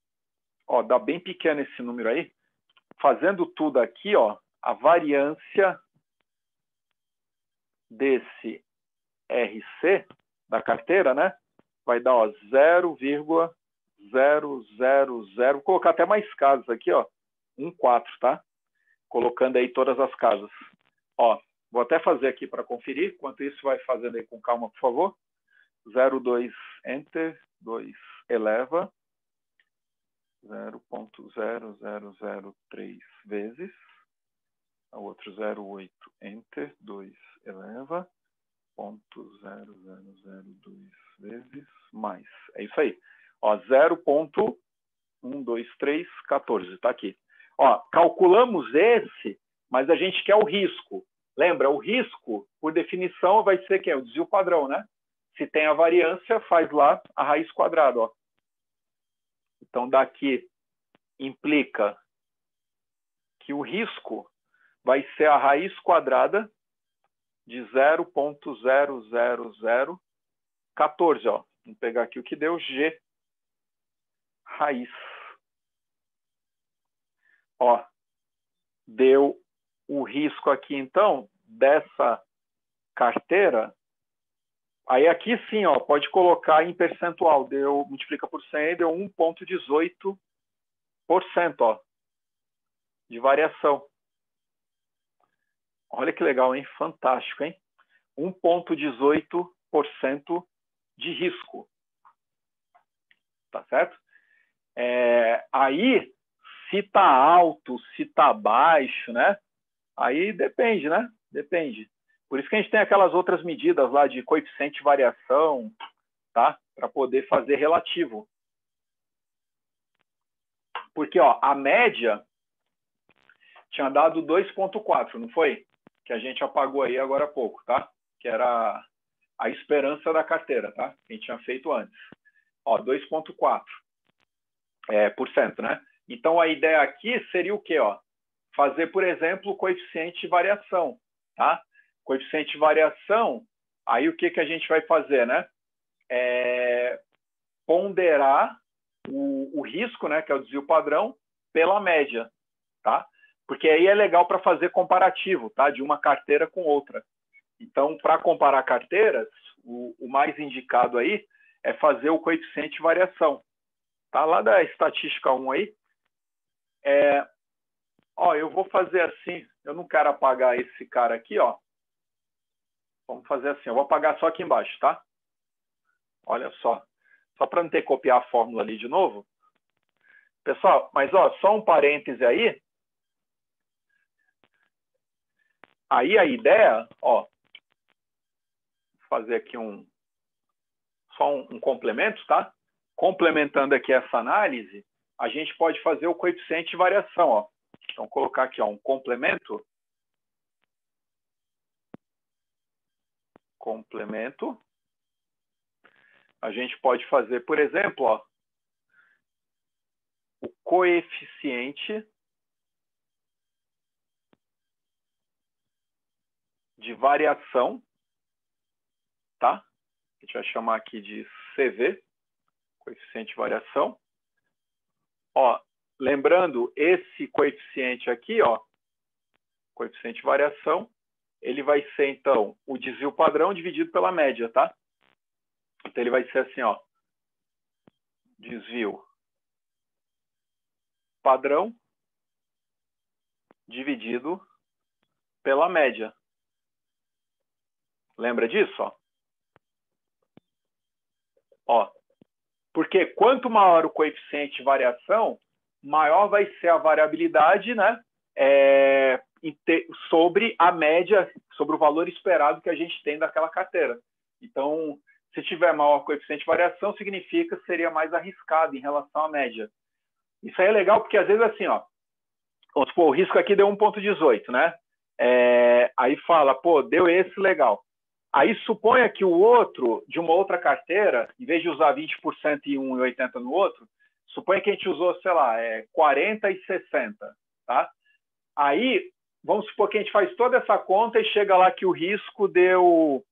Speaker 1: ó, dá bem pequeno esse número aí. Fazendo tudo aqui, ó, a variância desse RC da carteira, né, vai dar 0,000, vou colocar até mais casas aqui, ó, 14, tá? Colocando aí todas as casas. Ó, vou até fazer aqui para conferir, enquanto isso vai fazendo aí com calma, por favor. 0,2, Enter, 2, eleva, 0,0003 vezes, o outro 0,8, Enter, 2, eleva, 0,0002 vezes, mais. É isso aí. Ó, 0,12314, tá aqui. Ó, calculamos esse, mas a gente quer o risco. Lembra, o risco, por definição, vai ser quem? O desvio padrão, né? Se tem a variância, faz lá a raiz quadrada, ó. Então, daqui implica que o risco vai ser a raiz quadrada de 0,00014, ó. Vamos pegar aqui o que deu G raiz. Ó, deu o risco aqui, então, dessa carteira. Aí aqui sim, ó, pode colocar em percentual. Deu, multiplica por 100, deu 1,18%, ó, de variação. Olha que legal, hein? Fantástico, hein? 1,18% de risco. Tá certo? Aí, se tá alto, se tá baixo, né? Aí depende, né? Depende. Por isso que a gente tem aquelas outras medidas lá de coeficiente de variação, tá? Para poder fazer relativo. Porque, ó, a média tinha dado 2,4, não foi? Que a gente apagou aí agora há pouco, tá? Que era a esperança da carteira, tá? Que a gente tinha feito antes. Ó, 2,4%, né? Então, a ideia aqui seria o quê, ó? Fazer, por exemplo, o coeficiente de variação, tá? Coeficiente de variação, aí o que a gente vai fazer, né? Ponderar o risco, né, que é o desvio padrão, pela média, tá? Porque aí é legal para fazer comparativo, tá? De uma carteira com outra. Então, para comparar carteiras, o mais indicado aí é fazer o coeficiente de variação. Tá? Lá da estatística 1 aí, ó, eu vou fazer assim, eu não quero apagar esse cara aqui, ó. Vamos fazer assim, eu vou apagar só aqui embaixo, tá? Olha só. Só para não ter que copiar a fórmula ali de novo. Pessoal, mas ó, só um parêntese aí. Aí a ideia, ó, vou fazer aqui só um complemento, tá? Complementando aqui essa análise, a gente pode fazer o coeficiente de variação, ó. Então, colocar aqui, ó, um complemento. Complemento. A gente pode fazer, por exemplo, ó, o coeficiente de variação, tá? A gente vai chamar aqui de CV, coeficiente de variação. Ó, lembrando, esse coeficiente aqui, ó, coeficiente de variação, ele vai ser, então, o desvio padrão dividido pela média, tá? Então, ele vai ser assim, ó, desvio padrão dividido pela média. Lembra disso, ó? Ó, porque quanto maior o coeficiente de variação, maior vai ser a variabilidade, né? Sobre a média, sobre o valor esperado que a gente tem daquela carteira. Então, se tiver maior coeficiente de variação, significa que seria mais arriscado em relação à média. Isso aí é legal porque, às vezes, assim, ó, vamos supor, o risco aqui deu 1,18, né? Aí fala, pô, deu esse, legal. Aí suponha que o outro, de uma outra carteira, em vez de usar 20% em um e 80% no outro, suponha que a gente usou, sei lá, 40 e 60, tá? Aí, vamos supor que a gente faz toda essa conta e chega lá que o risco deu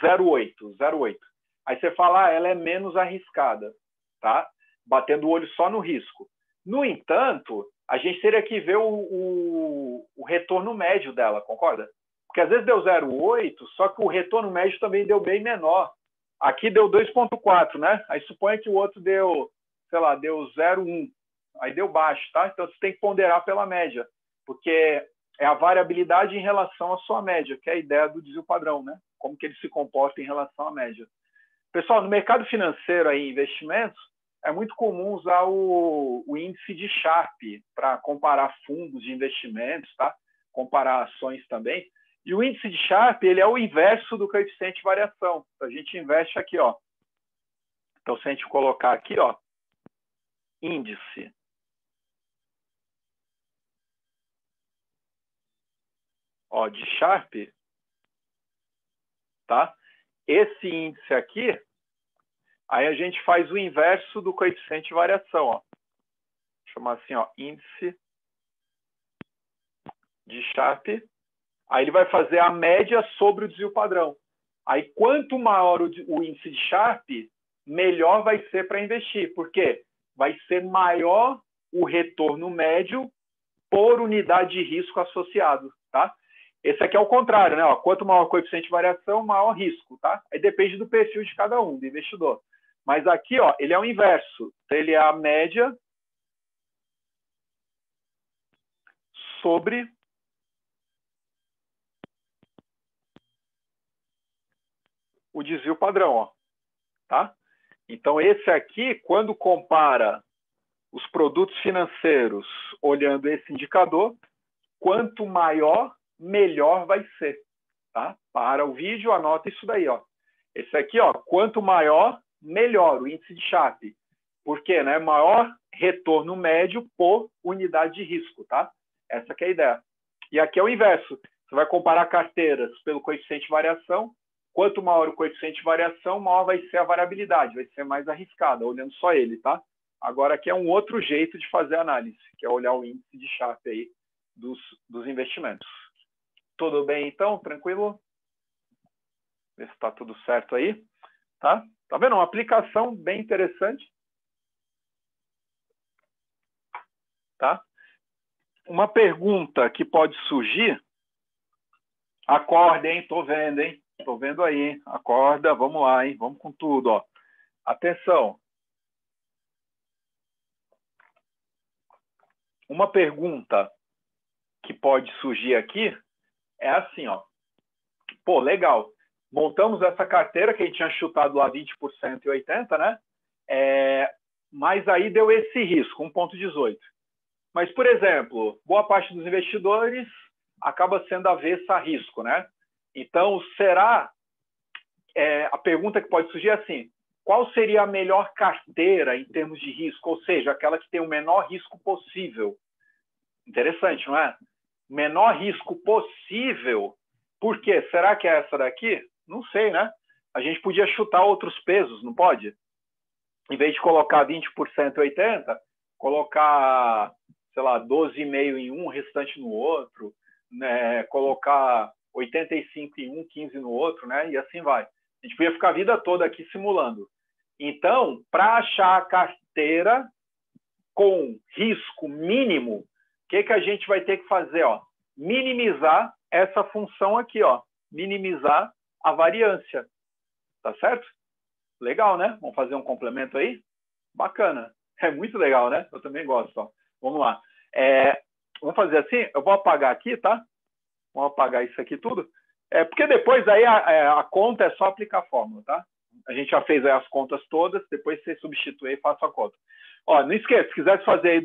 Speaker 1: 0,8. Aí você fala, ela é menos arriscada, tá? Batendo o olho só no risco. No entanto, a gente teria que ver o retorno médio dela, concorda? Porque às vezes deu 0,8, só que o retorno médio também deu bem menor. Aqui deu 2,4, né? Aí suponha que o outro deu, sei lá, deu 0,1. Aí deu baixo, tá? Então você tem que ponderar pela média, porque é a variabilidade em relação à sua média, que é a ideia do desvio padrão, né? Como que ele se comporta em relação à média. Pessoal, no mercado financeiro aí, investimentos, é muito comum usar o índice de Sharpe para comparar fundos de investimentos, tá? Comparar ações também. E o índice de Sharpe, ele é o inverso do coeficiente de variação. Então, a gente investe aqui, ó. Então, se a gente colocar aqui, ó, índice ó, de Sharpe, tá? Esse índice aqui, aí a gente faz o inverso do coeficiente de variação, ó. Vou chamar assim, ó, índice de Sharpe. Aí ele vai fazer a média sobre o desvio padrão. Aí quanto maior o índice de Sharpe, melhor vai ser para investir. Por quê? Vai ser maior o retorno médio por unidade de risco associado, tá? Esse aqui é o contrário, né? Ó, quanto maior o coeficiente de variação, maior risco, tá? Aí depende do perfil de cada um, do investidor. Mas aqui, ó, ele é o inverso. Ele é a média sobre o desvio padrão, ó, tá? Então, esse aqui, quando compara os produtos financeiros olhando esse indicador, quanto maior, melhor vai ser, tá? Para o vídeo, anota isso daí, ó. Esse aqui, ó, quanto maior, melhor, o índice de Sharpe. Por quê? Né? Maior retorno médio por unidade de risco, tá? Essa que é a ideia. E aqui é o inverso. Você vai comparar carteiras pelo coeficiente de variação. Quanto maior o coeficiente de variação, maior vai ser a variabilidade, vai ser mais arriscada, olhando só ele, tá? Agora aqui é um outro jeito de fazer análise, que é olhar o índice de Sharpe aí dos investimentos. Tudo bem, então? Tranquilo? Ver se está tudo certo aí. Tá? Tá vendo? Uma aplicação bem interessante. Tá? Uma pergunta que pode surgir. Acorda, hein? Tô vendo, hein? Tô vendo aí, hein? Acorda, vamos lá, hein? Vamos com tudo, ó. Atenção. Uma pergunta que pode surgir aqui é assim, ó. Pô, legal. Montamos essa carteira que a gente tinha chutado lá 20% e 80%, né? Mas aí deu esse risco, 1,18. Mas, por exemplo, boa parte dos investidores acaba sendo avessa a risco, né? Então, será... a pergunta que pode surgir é assim, qual seria a melhor carteira em termos de risco? Ou seja, aquela que tem o menor risco possível. Interessante, não é? Menor risco possível. Por quê? Será que é essa daqui? Não sei, né? A gente podia chutar outros pesos, não pode? Em vez de colocar 20% e 80%, colocar, sei lá, 12,5% em um, restante no outro, né? Colocar 85% em um, 15% no outro, né? E assim vai. A gente podia ficar a vida toda aqui simulando. Então, para achar a carteira com risco mínimo, o que a gente vai ter que fazer? Ó? Minimizar essa função aqui, ó. Minimizar a variância. Tá certo? Legal, né? Vamos fazer um complemento aí? Bacana. É muito legal, né? Eu também gosto. Ó. Vamos lá. Vamos fazer assim? Eu vou apagar aqui, tá? Vamos apagar isso aqui tudo. Porque depois aí a conta é só aplicar a fórmula, tá? A gente já fez aí as contas todas, depois você substitui e faça a conta. Ó, não esqueça, se quiser fazer aí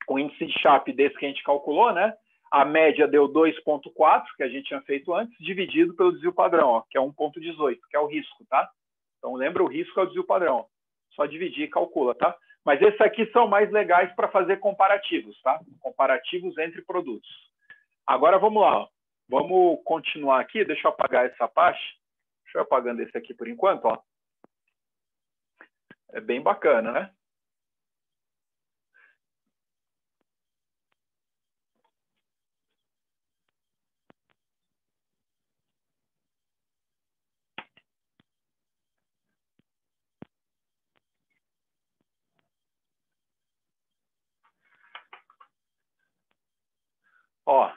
Speaker 1: o índice de Sharpe desse que a gente calculou, né? A média deu 2,4, que a gente tinha feito antes, dividido pelo desvio padrão, ó, que é 1,18, que é o risco, tá? Então, lembra, o risco é o desvio padrão. Só dividir e calcula, tá? Mas esses aqui são mais legais para fazer comparativos, tá? Comparativos entre produtos. Agora, vamos lá. Ó. Vamos continuar aqui. Deixa eu apagar essa parte. Deixa eu apagando esse aqui por enquanto, ó. É bem bacana, né? Ó,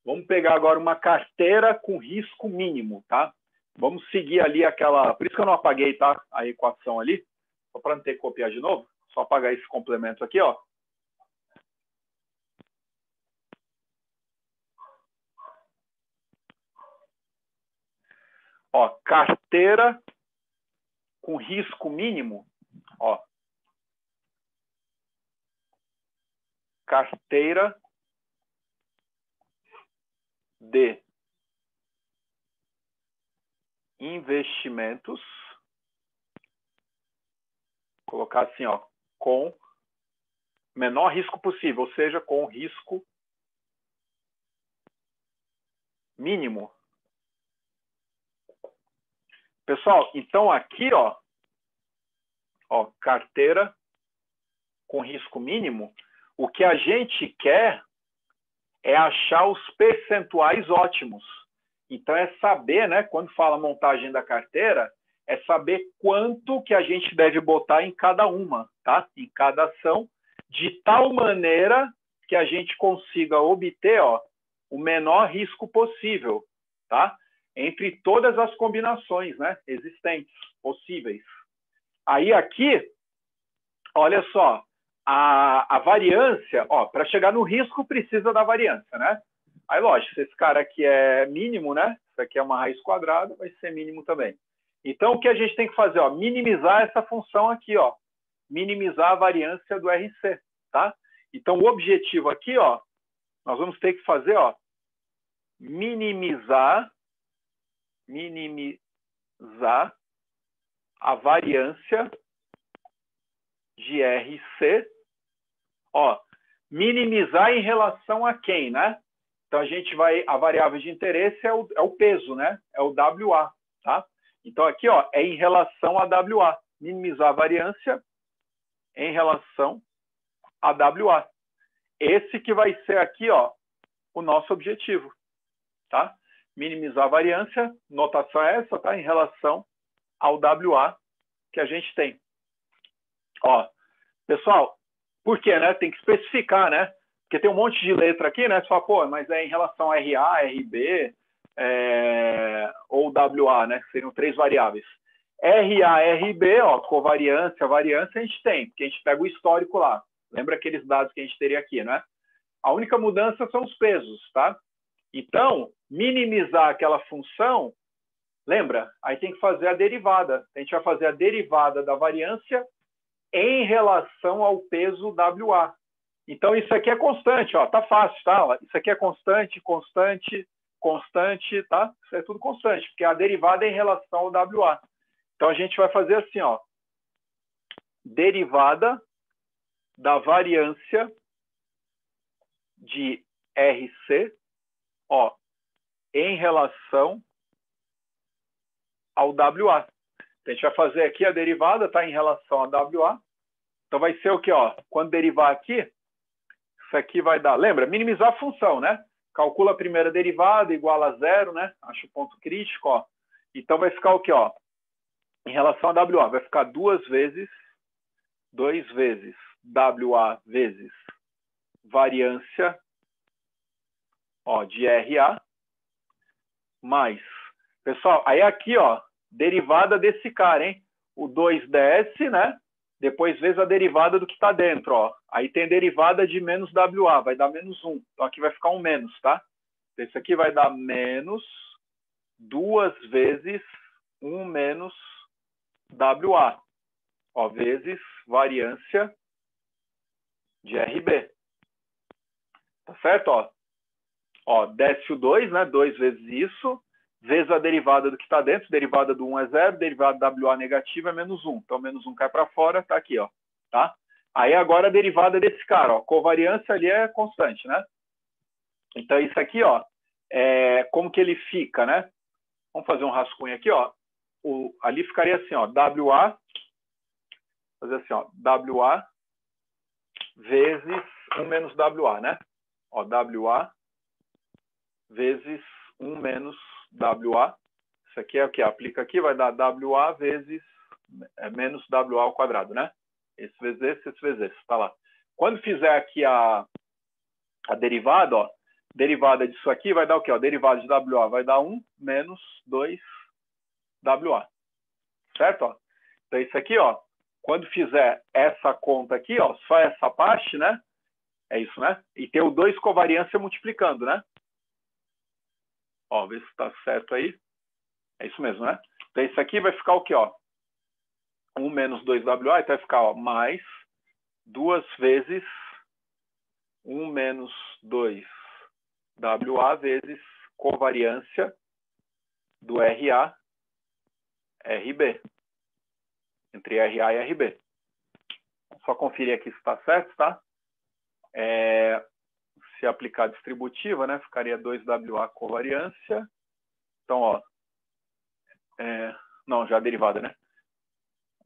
Speaker 1: vamos pegar agora uma carteira com risco mínimo, tá? Vamos seguir ali aquela... Por isso que eu não apaguei, tá? A equação ali. Só para não ter que copiar de novo. Só apagar esse complemento aqui, ó. Ó, carteira com risco mínimo, ó. Carteira de investimentos, colocar assim, ó, com menor risco possível, ou seja, com risco mínimo. Pessoal, então aqui, ó, carteira com risco mínimo, o que a gente quer é achar os percentuais ótimos. Então é saber, né, quando fala montagem da carteira, é saber quanto que a gente deve botar em cada uma, tá? Em cada ação, de tal maneira que a gente consiga obter, ó, o menor risco possível, tá? Entre todas as combinações, né, existentes, possíveis. Aí aqui, olha só, a variância, ó, para chegar no risco precisa da variância, né? Aí, lógico, se esse cara aqui é mínimo, né? Isso aqui é uma raiz quadrada, vai ser mínimo também. Então, o que a gente tem que fazer? Ó, minimizar essa função aqui, ó. Minimizar a variância do RC, tá? Então, o objetivo aqui, ó, nós vamos ter que fazer, ó, minimizar a variância de RC, ó, minimizar em relação a quem, né? Então, a gente vai, a variável de interesse é o peso, né? É o WA, tá? Então, aqui, ó, é em relação a WA. Minimizar a variância em relação a WA. Esse que vai ser aqui, ó, o nosso objetivo, tá? Minimizar a variância, notação é essa, tá? Em relação ao WA que a gente tem. Ó, pessoal, por quê, né? Tem que especificar, né? Porque tem um monte de letra aqui, né? Só, pô, mas é em relação a RA, RB ou WA, né? Seriam 3 variáveis. RA, RB, ó, covariância, variância a gente tem, porque a gente pega o histórico lá. Lembra aqueles dados que a gente teria aqui, né? A única mudança são os pesos, tá? Então, minimizar aquela função, lembra? Aí tem que fazer a derivada. A gente vai fazer a derivada da variância em relação ao peso WA. Então, isso aqui é constante, ó, tá fácil, tá? Isso aqui é constante, constante, constante, tá? Isso é tudo constante, porque a derivada é em relação ao WA. Então, a gente vai fazer assim, ó, derivada da variância de RC, ó, em relação ao WA. A gente vai fazer aqui a derivada, tá? Em relação a WA. Então, vai ser o que, ó? Quando derivar aqui, isso aqui vai dar... Lembra? Minimizar a função, né? Calcula a primeira derivada, igual a 0, né? Acho o ponto crítico, ó. Então, vai ficar o que, ó? Em relação a WA, vai ficar 2 vezes WA vezes variância, ó, de RA, mais... Pessoal, aí aqui, ó, derivada desse cara, hein? O 2 desce, né? Depois vezes a derivada do que está dentro, ó. Aí tem derivada de menos WA, vai dar menos 1. Então aqui vai ficar um menos, tá? Esse aqui vai dar menos 2 vezes 1 menos WA, ó, vezes variância de RB. Tá certo, ó? Ó, desce o 2, né? 2 vezes isso, vezes a derivada do que está dentro, derivada do 1 é 0, derivada do WA negativa é menos 1. Então, menos 1 cai para fora, tá aqui, ó. Tá? Aí, agora, a derivada desse cara, ó. Covariância ali é constante, né? Então, isso aqui, ó, como que ele fica, né? Vamos fazer um rascunho aqui, ó. Ali ficaria assim, ó, WA, fazer assim, ó, WA vezes 1 menos WA, né? Ó, WA vezes 1 menos WA. Isso aqui é o que? Aplica aqui, vai dar WA vezes menos WA ao quadrado, né? Esse vezes esse vezes esse. Tá lá. Quando fizer aqui a derivada, ó, derivada disso aqui vai dar o quê? Ó, derivada de WA vai dar 1 menos 2WA. Certo? Ó? Então, isso aqui, ó, quando fizer essa conta aqui, ó, só essa parte, né? É isso, né? E tem o 2 covariância multiplicando, né? Ó, vê se está certo aí. É isso mesmo, né? Então, isso aqui vai ficar o quê, ó? 1 menos 2WA, então vai ficar, ó, mais 2 vezes 1 menos 2WA vezes covariância do RA, RB. Entre RA e RB. Só conferir aqui se está certo, tá? Se aplicar a distributiva, né? Ficaria 2WA covariância. Então, ó. Não, já a derivada, né?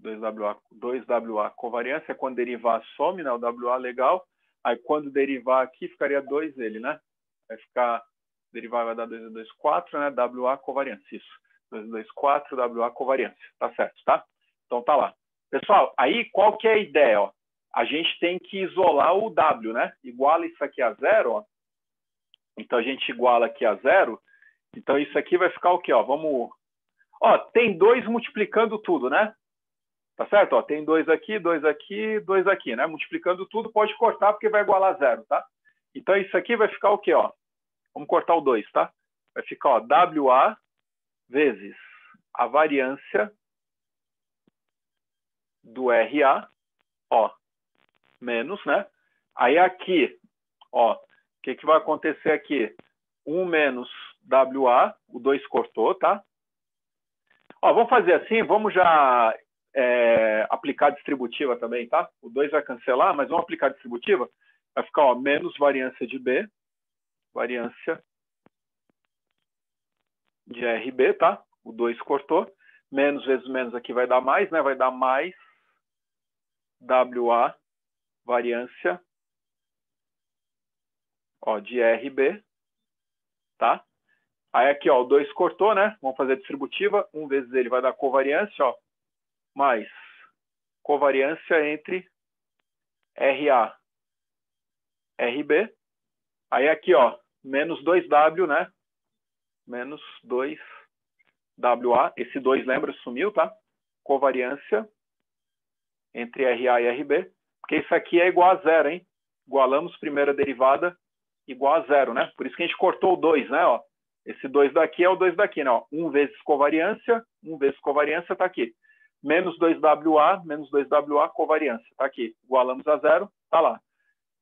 Speaker 1: 2WA covariância, quando derivar some, né? O WA legal. Aí quando derivar aqui, ficaria 2 ele, né? Vai ficar, derivar vai dar 2 2, 4, né? WA covariância, isso. 2 2, 4, WA covariância. Tá certo, tá? Então tá lá. Pessoal, aí qual que é a ideia, ó? A gente tem que isolar o W, né? Iguala isso aqui a 0, ó. Então a gente iguala aqui a 0. Então isso aqui vai ficar o quê, ó? Vamos... Ó, tem 2 multiplicando tudo, né? Tá certo? Ó, tem 2 aqui, 2 aqui, 2 aqui, né? Multiplicando tudo, pode cortar porque vai igualar a 0, tá? Então isso aqui vai ficar o quê, ó? Vamos cortar o 2, tá? Vai ficar, ó, WA vezes a variância do RA, ó, menos, né? Aí aqui, ó, o que vai acontecer aqui? 1 menos WA, o 2 cortou, tá? Ó, vamos fazer assim, vamos já aplicar a distributiva também, tá? O 2 vai cancelar, mas vamos aplicar a distributiva. Vai ficar, ó, menos variância de B, variância de RB, tá? O 2 cortou. Menos vezes menos aqui vai dar mais, né? Vai dar mais WA, variância, ó, de RB, tá? Aí aqui, ó, o 2 cortou, né? Vamos fazer a distributiva. 1 vezes ele vai dar covariância, ó, mais covariância entre RA, RB. Aí aqui, ó, menos 2W, né? Menos 2WA. Esse 2, lembra, sumiu, tá? Covariância entre RA e RB. Porque isso aqui é igual a 0, hein? Igualamos primeira derivada igual a 0, né? Por isso que a gente cortou o 2, né? Ó, esse 2 daqui é o 2 daqui, né? Ó, 1 vezes covariância tá aqui. Menos 2WA, covariância, tá aqui. Igualamos a 0, tá lá.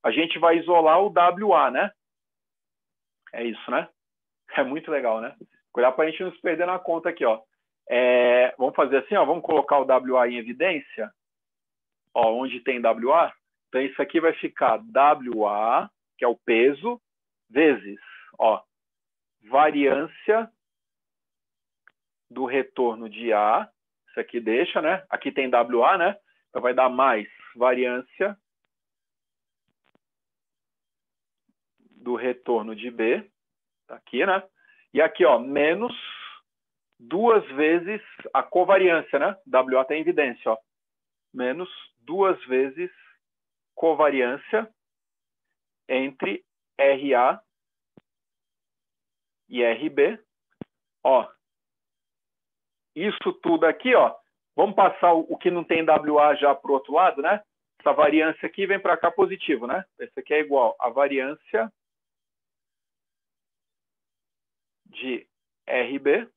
Speaker 1: A gente vai isolar o WA, né? É isso, né? É muito legal, né? Cuidar para a gente não se perder na conta aqui, ó. Vamos fazer assim, ó. Vamos colocar o WA em evidência. Ó, onde tem WA. Então, isso aqui vai ficar WA, que é o peso, vezes, ó, variância do retorno de A. Isso aqui deixa, né? Aqui tem WA, né? Então, vai dar mais variância do retorno de B. Tá aqui, né? E aqui, ó, menos 2 vezes a covariância, né? WA tem evidência, ó. Menos 2 vezes covariância entre RA e RB. Ó, isso tudo aqui, ó, vamos passar o que não tem WA já para o outro lado, né? Essa variância aqui vem para cá positivo, né? Esse aqui é igual a variância de RB.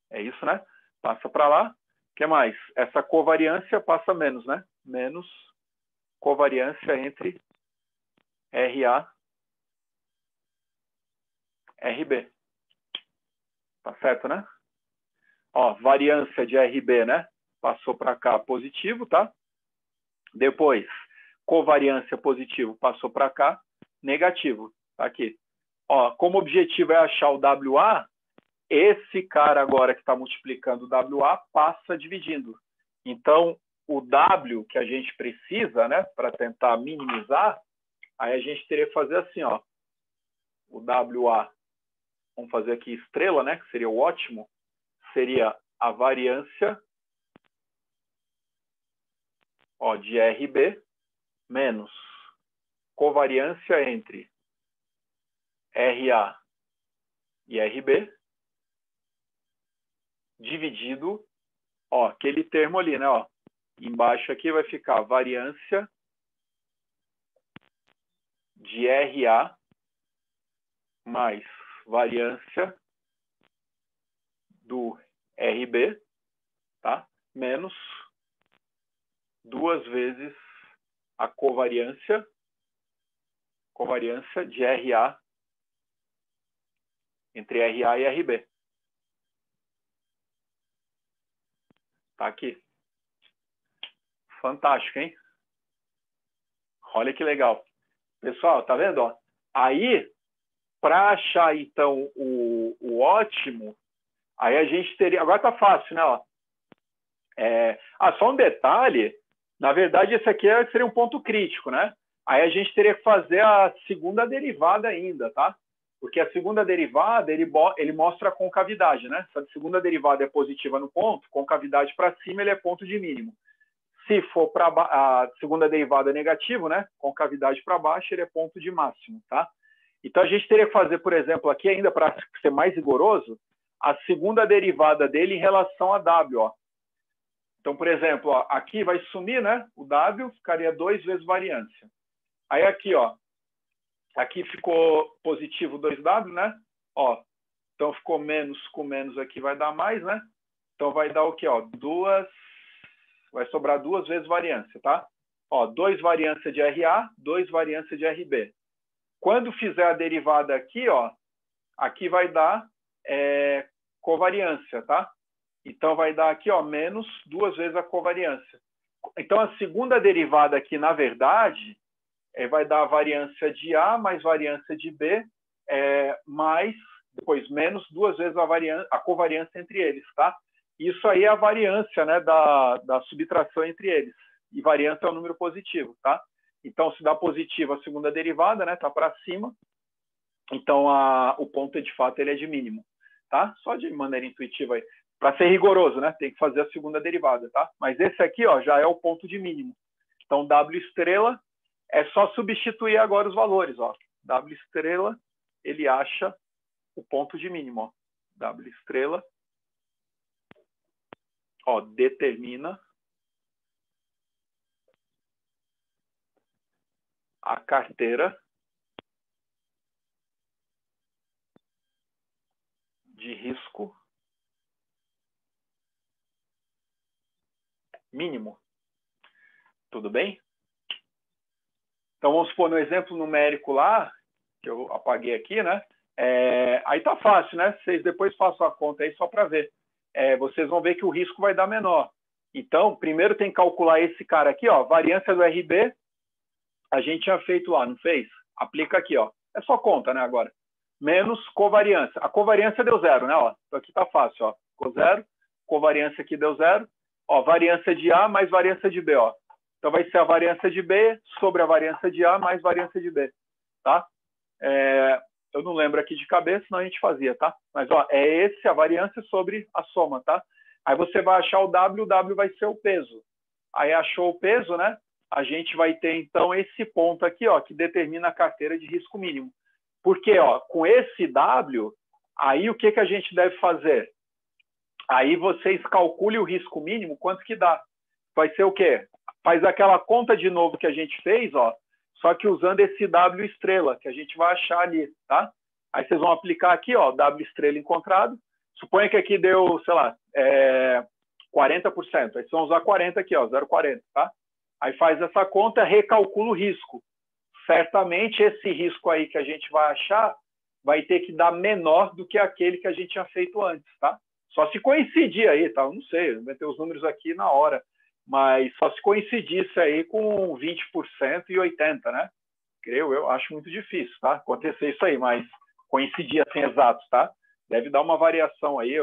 Speaker 1: É isso, né? Passa para lá. O que mais? Essa covariância passa menos, né? Menos covariância entre RA e RB. Tá certo, né? Ó, variância de RB, né? Passou para cá positivo, tá? Depois, covariância positivo passou para cá, negativo. Tá aqui. Ó, como objetivo é achar o WA, esse cara agora que está multiplicando o WA passa dividindo. Então, o W que a gente precisa, né, para tentar minimizar, aí a gente teria que fazer assim, ó. O WA, vamos fazer aqui estrela, né, que seria o ótimo, seria a variância, ó, de RB menos covariância entre RA e RB, dividido, ó, aquele termo ali, né? Ó, embaixo aqui vai ficar variância de RA mais variância do RB, tá? Menos 2 vezes a covariância de RA entre RA e RB. Tá aqui. Fantástico, hein? Olha que legal. Pessoal, tá vendo? Ó? Aí, para achar, então, o ótimo, aí a gente teria... Agora tá fácil, né? Ó. Só um detalhe. Na verdade, esse aqui seria um ponto crítico, né? Aí a gente teria que fazer a segunda derivada ainda, tá? Porque a segunda derivada, ele mostra a concavidade, né? Se a segunda derivada é positiva no ponto, concavidade para cima, ele é ponto de mínimo. Se for para a segunda derivada é negativo, né? Concavidade para baixo, ele é ponto de máximo, tá? Então, a gente teria que fazer, por exemplo, aqui ainda para ser mais rigoroso, a segunda derivada dele em relação a W, ó. Então, por exemplo, ó, aqui vai sumir, né? O W ficaria 2 vezes variância. Aí aqui, ó, aqui ficou positivo 2W, né? Ó, então ficou menos com menos aqui vai dar mais, né? Então vai dar o quê? Ó, vai sobrar 2 vezes variância, tá? Ó, 2 variância de RA, 2 variância de RB. Quando fizer a derivada aqui, ó, aqui vai dar covariância, tá? Então vai dar aqui, ó, menos 2 vezes a covariância. Então a segunda derivada aqui, na verdade, vai dar a variância de A mais variância de B, mais, depois, menos 2 vezes a covariância entre eles, tá? Isso aí é a variância, né, da subtração entre eles. E variância é um número positivo, tá? Então, se dá positivo a segunda derivada, né, tá para cima. Então, o ponto, de fato, ele é de mínimo, tá? Só de maneira intuitiva aí. Para ser rigoroso, né, tem que fazer a segunda derivada, tá? Mas esse aqui, ó, já é o ponto de mínimo. Então, W estrela, é só substituir agora os valores, ó. W estrela, ele acha o ponto de mínimo, ó. W estrela, ó, determina a carteira de risco mínimo. Tudo bem? Então, vamos supor no exemplo numérico lá, que eu apaguei aqui, né? Aí tá fácil, né? Vocês depois façam a conta aí só para ver. Vocês vão ver que o risco vai dar menor. Então, primeiro tem que calcular esse cara aqui, ó, variância do RB. A gente tinha feito lá, não fez? Aplica aqui, ó. É só conta, né, agora. Menos covariância. A covariância deu 0, né, ó. Então aqui tá fácil, ó. Ficou 0. Covariância aqui deu 0. Ó, variância de A mais variância de B, ó. Então vai ser a variância de B sobre a variância de A mais variância de B, tá? Eu não lembro aqui de cabeça, senão a gente fazia, tá? Mas, ó, a variância sobre a soma, tá? Aí você vai achar o W vai ser o peso. Aí achou o peso, né? A gente vai ter, então, esse ponto aqui, ó, que determina a carteira de risco mínimo. Porque, ó, com esse W, aí o que a gente deve fazer? Aí vocês calculem o risco mínimo, quanto que dá. Vai ser o quê? Faz aquela conta de novo que a gente fez, ó, só que usando esse W estrela, que a gente vai achar ali, tá? Aí vocês vão aplicar aqui, ó, W estrela encontrado. Suponha que aqui deu, sei lá, 40%. Aí vocês vão usar 40 aqui, ó, 0,40, tá? Aí faz essa conta, recalcula o risco. Certamente esse risco aí que a gente vai achar vai ter que dar menor do que aquele que a gente tinha feito antes, tá? Só se coincidir aí, tá? Eu não sei, eu vou ter os números aqui na hora. Mas só se coincidisse aí com 20% e 80%, né? Eu acho muito difícil, tá? Acontecer isso aí, mas coincidir assim exatos, tá? Deve dar uma variação aí,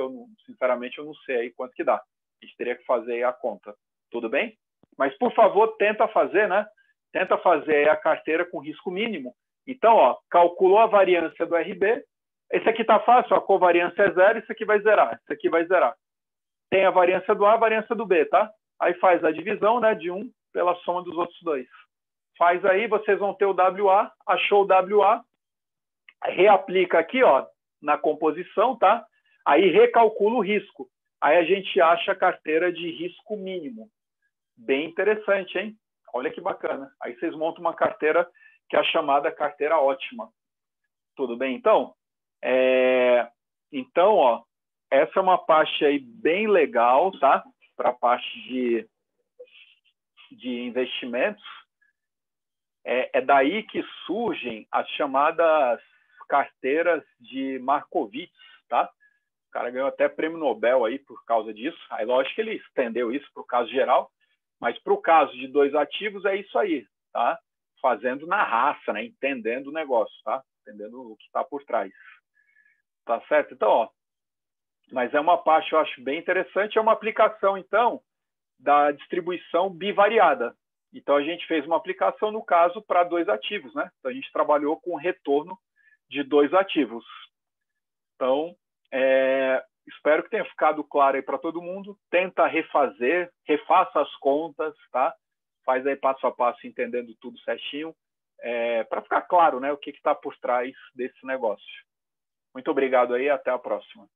Speaker 1: sinceramente eu não sei aí quanto que dá. A gente teria que fazer aí a conta. Tudo bem? Mas, por favor, tenta fazer, né? Tenta fazer a carteira com risco mínimo. Então, ó, calculou a variância do RB. Esse aqui tá fácil, a covariância é 0, isso aqui vai zerar. Isso aqui vai zerar. Tem a variância do A, a variância do B, tá? Aí faz a divisão, né, de 1 pela soma dos outros dois. Faz aí, vocês vão ter o WA, achou o WA, reaplica aqui, ó, na composição, tá? Aí recalcula o risco. Aí a gente acha a carteira de risco mínimo. Bem interessante, hein? Olha que bacana. Aí vocês montam uma carteira que é a chamada carteira ótima. Tudo bem, então? Então, ó, essa é uma parte aí bem legal, tá? Para a parte de investimentos. É daí que surgem as chamadas carteiras de Markowitz, tá? O cara ganhou até prêmio Nobel aí por causa disso. Aí, lógico que ele estendeu isso para o caso geral, mas para o caso de 2 ativos é isso aí, tá? Fazendo na raça, né? Entendendo o negócio, tá? Entendendo o que está por trás. Tá certo? Então, ó, mas é uma parte, eu acho bem interessante, é uma aplicação, então, da distribuição bivariada. Então, a gente fez uma aplicação, no caso, para 2 ativos, né? Então, a gente trabalhou com retorno de 2 ativos. Então, espero que tenha ficado claro aí para todo mundo. Tenta refazer, refaça as contas, tá? Faz aí passo a passo, entendendo tudo certinho, para ficar claro, né, o que está por trás desse negócio. Muito obrigado aí, até a próxima.